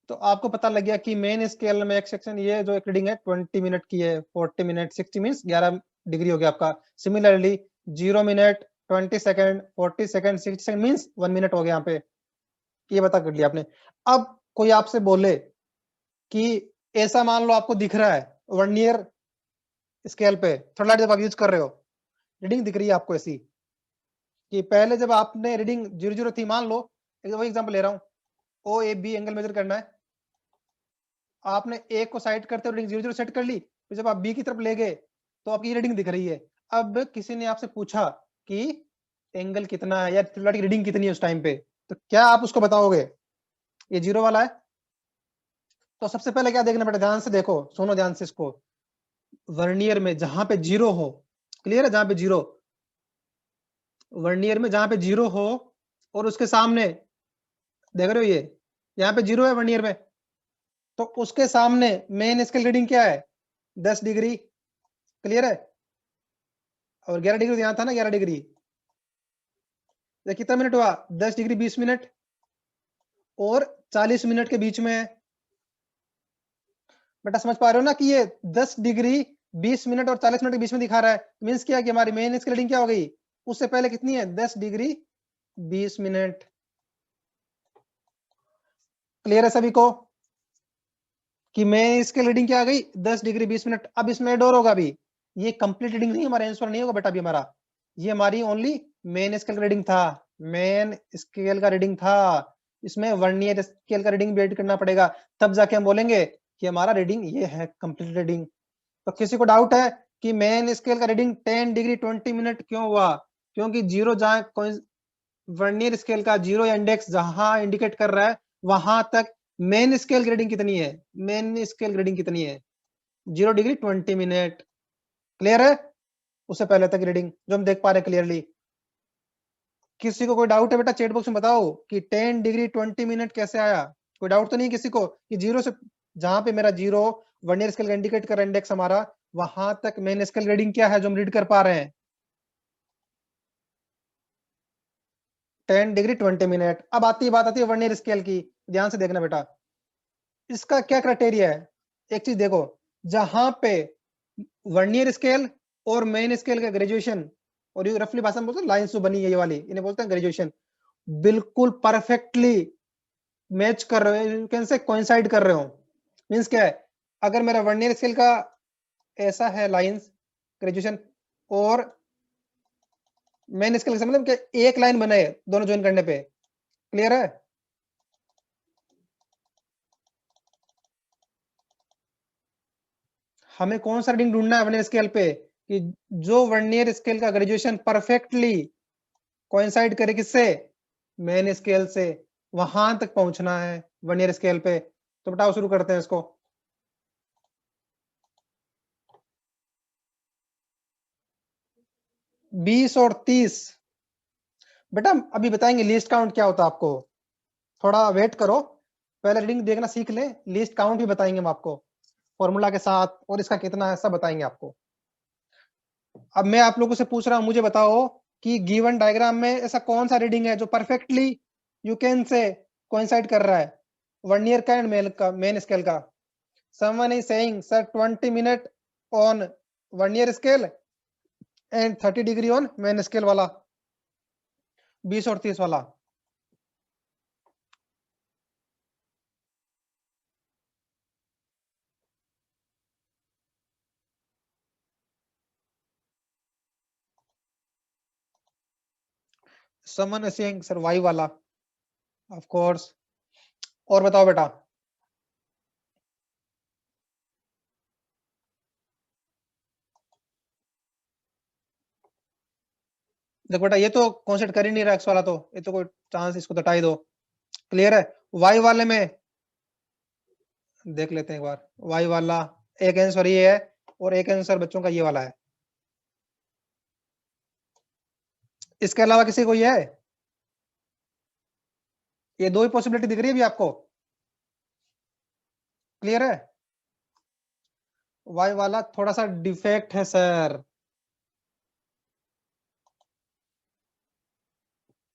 तो आपको पता लग गया कि मेन स्केल में एक सेक्शन, ये जो एक रीडिंग है 20 मिनट की है, 40 मिनट, 60 मीन्स 11 डिग्री हो गया आपका। Similarly 0 minute, 20 second, 40 second, 60 second means 1 minute हो गया यहाँ पे। ये पता कर लिया आपने। अब कोई आपसे बोले कि ऐसा मान लो आपको दिख रहा है वर्नियर स्केल पे, थर्ड लाइट जब आप यूज कर रहे हो, रीडिंग दिख रही है आपको ऐसी कि पहले जब आपने रीडिंग 00 थी, मान लो वही एग्जांपल ले रहा हूँ, ओ ए बी एंगल मेजर करना है, आपने ए को साइड करते हुए रीडिंग 00 सेट कर ली, फिर जब आप बी की तरफ ले गए तो आपकी रीडिंग दिख रही है। अब किसी ने आपसे पूछा कि एंगल कितना है या थर्ड की रीडिंग कितनी है उस टाइम पे, तो क्या आप उसको बताओगे ये 0 वाला है। तो सबसे पहले क्या देखना बेटा, ध्यान से देखो, सुनो ध्यान से इसको। वर्नियर में जहां पे 0 हो, क्लियर है, जहां पे 0, वर्नियर में जहां पे 0 हो और उसके सामने देख रहे हो ये यहाँ पे 0 है वर्नियर में, तो उसके सामने मेन स्केल रीडिंग क्या है 10 डिग्री। क्लियर है। और 11 डिग्री यहाँ था ना, 11 डिग्री, कितना मिनट हुआ 10 डिग्री 20 मिनट और 40 मिनट के बीच में है। बेटा समझ पा रहे हो ना कि ये 10 डिग्री 20 मिनट और 40 मिनट के बीच में दिखा रहा है, मीन्स क्या है कि हमारी मेन स्केल रीडिंग क्या हो गई, उससे पहले कितनी है 10 डिग्री 20 मिनट। क्लियर है सभी को कि मेन स्केल रीडिंग क्या आ गई 10 डिग्री 20 मिनट। अब इसमें डोर होगा भी, ये कंप्लीट रीडिंग नहीं, हमारा आंसर नहीं होगा बेटा अभी हमारा, ये हमारी ओनली मेन स्केल का रीडिंग था, मेन स्केल का रीडिंग था। इसमें वर्नियर स्केल का रीडिंग भी ऐड करना पड़ेगा, तब जाके हम बोलेंगे कि हमारा रीडिंग ये है कंप्लीट रीडिंग। तो किसी को डाउट है कि मेन स्केल का रीडिंग 10 डिग्री 20 मिनट क्यों हुआ, क्योंकि जीरो जहां वर्नियर स्केल का जीरो इंडेक्स जहां इंडिकेट कर रहा है वहां तक मेन स्केल रीडिंग कितनी है, मेन स्केल रीडिंग कितनी है 0 डिग्री 20 मिनट। क्लियर है, उससे पहले तक रीडिंग जो हम देख पा रहे हैं क्लियरली। किसी को कोई डाउट है बेटा चैट बॉक्स में बताओ कि 10 डिग्री 20 मिनट कैसे आया। कोई डाउट तो नहीं किसी को कि जीरो से, जहां पे मेरा जीरो वर्नियर स्केल का इंडिकेट कर रहा है इंडेक्स हमारा, वहां तक मेन स्केल रीडिंग क्या है जो हम रीड कर पा रहे हैं 10 डिग्री 20 मिनट। अब बात आती है वर्नियर स्केल की, ध्यान से देखना बेटा, इसका क्या क्राइटेरिया है। एक चीज देखो, जहां पे वर्नियर स्केल और मेन स्केल का ग्रेजुएशन और ये रफली भाषा में बोलते हैं लाइंस जो बनी है ये वाली, इन्हें बोलते हैं ग्रेजुएशन। बिल्कुल परफेक्टली मैच कर रहे हो, यू कैन से कोइंसाइड कर रहे हो। मींस क्या है, अगर मेरा वर्नियर स्केल का ऐसा है लाइंस ग्रेजुएशन, और मेन स्केल का मतलब कि एक लाइन बने दोनों ज्वाइन करने पे, क्लियर है? हमें कौन सा रीडिंग ढूंढना है वर्नियर स्केल पे कि जो वर्नियर स्केल का ग्रेजुएशन परफेक्टली कोइंसाइड करे किससे, मेन स्केल से, वहां तक पहुंचना है वर्नियर स्केल पे। तो बताओ, शुरू करते हैं इसको। बीस और 30 बेटा अभी बताएंगे लिस्ट काउंट क्या होता है आपको, थोड़ा वेट करो, पहले रीडिंग देखना सीख ले, लिस्ट काउंट भी बताएंगे हम आपको फॉर्मूला के साथ, और इसका कितना है सब बताएंगे आपको। अब मैं आप लोगों से पूछ रहा हूं, मुझे बताओ कि गिवन डायग्राम में ऐसा कौन सा रीडिंग है जो perfectly you can say coincide कर रहा है वर्नियर का एंड मेन स्केल का। Someone is saying sir 20 minute on vernier scale and 30 degree on main scale वाला, 20 और 30 वाला। Someone is saying sir Y वाला, ऑफ कोर्स। और बताओ बेटा। देखो बेटा, ये तो कॉन्सेप्ट कर ही नहीं रहा एक्स वाला, तो ये तो कोई चांस, इसको तो हटा ही दो। क्लियर है? वाई वाले में देख लेते हैं एक बार। वाई वाला एक आंसर ये है, और एक आंसर बच्चों का ये वाला है। इसके अलावा किसी को ये है? ये दो ही पॉसिबिलिटी दिख रही है अभी आपको? क्लियर है? वाई वाला थोड़ा सा डिफेक्ट है सर।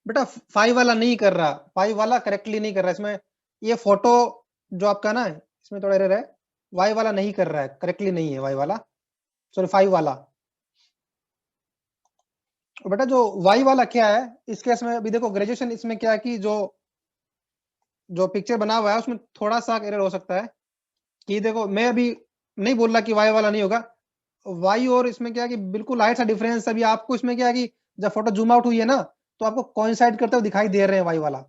बेटा फाइव वाला नहीं कर रहा, फाइव वाला करेक्टली नहीं कर रहा इसमें। ये फोटो जो आपका ना, इसमें थोड़ा एरर है। वाई वाला नहीं कर रहा है, करेक्टली नहीं है वाई वाला, सॉरी फाइव वाला। और बेटा जो वाई वाला क्या है इस केस में, अभी देखो ग्रेजुएशन इसमें क्या है कि जो जो पिक्चर बना हुआ है उसमें थोड़ा सा एरर हो सकता है कि देखो, मैं अभी नहीं बोल रहा कि वाई वाला नहीं होगा। वाई और इसमें क्या है कि बिल्कुल लाइट सा डिफरेंस। अभी आपको इसमें क्या है कि जब फोटो जूम आउट हुई है ना, तो आपको कोइंसाइड करते हुए दिखाई दे रहे हैं वाई वाला।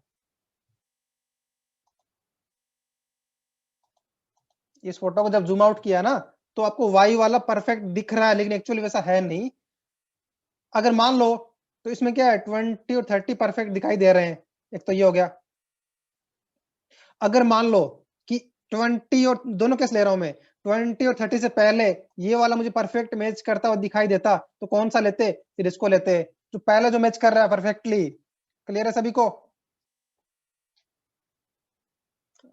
इस फोटो को जब जूम आउट किया ना, तो आपको वाई वाला परफेक्ट दिख रहा है, लेकिन एक्चुअली वैसा है नहीं। अगर मान लो तो इसमें क्या है, 20 और 30 परफेक्ट दिखाई दे रहे हैं, एक तो ये हो गया। अगर मान लो कि 20 और, दोनों केस ले रहा हूं मैं, 20 और 30 से पहले ये वाला मुझे परफेक्ट मैच करता हुआ दिखाई देता, तो कौन सा लेते, फिर इसको लेते, जो पहले जो मैच कर रहा है परफेक्टली। क्लियर है सभी को?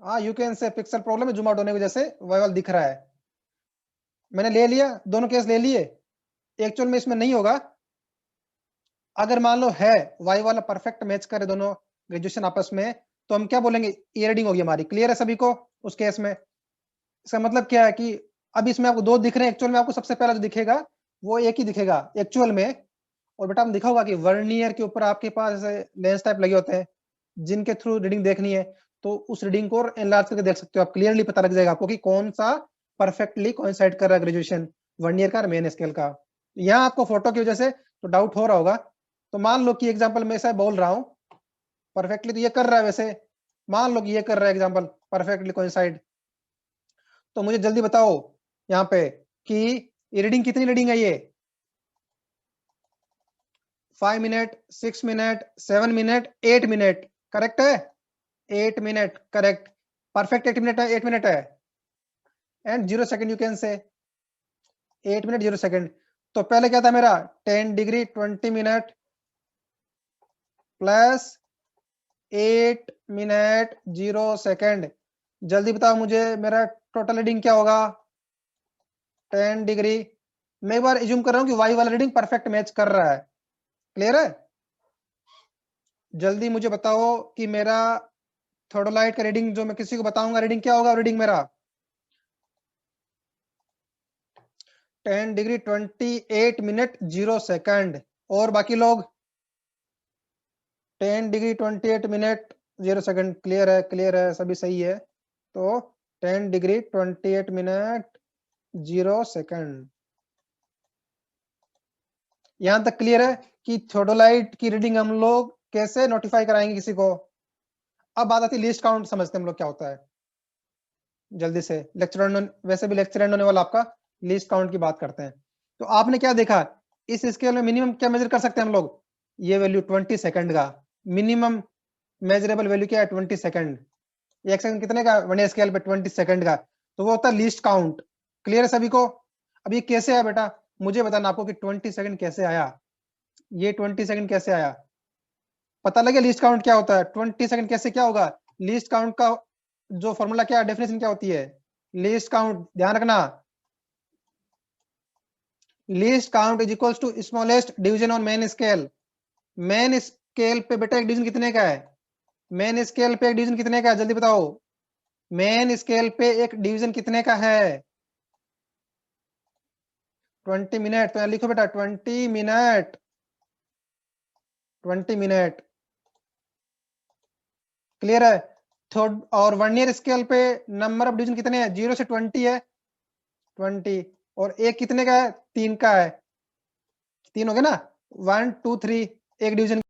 हाँ, यू कैन से पिक्सल प्रॉब्लम है, जूम आउट होने की वजह से वाई वाला दिख रहा है। मैंने ले लिया, दोनों केस ले लिए। एक्चुअल में इसमें नहीं होगा। अगर मान लो है वाई वाला परफेक्ट मैच करे दोनों ग्रेजुएशन आपस में, तो हम क्या बोलेंगे, ये रीडिंग होगी हमारी। क्लियर है सभी को? उस केस में इसका मतलब क्या है कि अब इसमें आपको दो दिख रहे हैं, एक्चुअल में आपको सबसे पहला जो दिखेगा वो एक ही दिखेगा एक्चुअल में। और बेटा हम दिखा होगा कि वर्नियर के ऊपर आपके पास लेंस टाइप लगे होते हैं, जिनके थ्रू रीडिंग देखनी है, तो उस रीडिंग को एनलार्ज करके देख सकते हो आप। क्लियरली पता लग जाएगा आपको कि कौन सा परफेक्टली कोइंसाइड कर रहा है ग्रेजुएशन वर्नियर का, मेन स्केल का। यहाँ आपको फोटो की वजह से तो डाउट हो रहा होगा। तो मान लो कि एग्जाम्पल मैं ऐसा बोल रहा हूँ, परफेक्टली तो ये कर रहा है वैसे, मान लो कि ये कर रहा है एग्जाम्पल परफेक्टली कोइंसाइड, तो मुझे जल्दी बताओ यहाँ पे कि ये रीडिंग कितनी रीडिंग है ये? 5 minute, 6 minute, 7 minute, 8 minute, correct है? 8 मिनट करेक्ट, परफेक्ट 8 मिनट है, 8 मिनट है। एंड 0 सेकंड यू कैन से 8 मिनट 0 सेकंड। तो पहले क्या था मेरा, 10 degree 20 minute plus 8 minute 0 second. जल्दी बताओ मुझे मेरा टोटल रीडिंग क्या होगा? 10 डिग्री। मैं एक बार एज्यूम कर रहा हूँ कि वाई वाला रीडिंग परफेक्ट मैच कर रहा है। क्लियर है? जल्दी मुझे बताओ कि मेरा थर्डोलाइट का रीडिंग जो मैं किसी को बताऊंगा, रीडिंग क्या होगा? रीडिंग मेरा 10 डिग्री 28 मिनट 0 सेकंड। और बाकी लोग 10 डिग्री 28 मिनट 0 सेकंड क्लियर है, सभी सही है। तो 10 डिग्री 28 मिनट 0 सेकंड, यहां तक क्लियर है कि थोडोलाइट की रीडिंग हम लोग कैसे नोटिफाई कराएंगे किसी को। अब बात आती है लीस्ट काउंट, समझते हैं हम लोग क्या होता है जल्दी से। वैसे भी लेक्चर एंड होने वाला आपका, लीस्ट काउंट की बात करते हैं। तो आपने क्या देखा, इस स्केल में मिनिमम क्या मेजर कर सकते हैं हम लोग, ये वैल्यू 20 सेकंड का मिनिमम मेजरेबल वैल्यू क्या है 20 सेकंड। एक सेकंड कितने का, वन स्केल पे 20 सेकंड का, तो वो होता है लीस्ट काउंट। क्लियर है सभी को। अब ये कैसे आया बेटा, मुझे बताना आपको कि 20 सेकंड कैसे आया, ये 20 सेकंड कैसे आया, पता लगे लीस्ट काउंट क्या होता है। 20 सेकंड कैसे क्या होगा, लीस्ट काउंट का जो फॉर्मूला क्या, डेफिनेशन क्या होती है, लीस्ट काउंट ध्यान रखना, least count is equals to smallest division on main scale. Main scale पे बेटा एक डिवीजन कितने का है, मेन स्केल पे एक डिवीजन कितने का है, जल्दी बताओ, मेन स्केल पे एक डिवीजन कितने का है, 20 मिनट। तो लिखो बेटा 20 मिनट, 20 मिनट, क्लियर है। थर्ड और 1 ईयर स्केल पे नंबर ऑफ डिवीजन कितने हैं, 0 से 20 है, 20, और एक कितने का है, 3 का है, 3 हो गया ना, 1 2 3, एक डिवीजन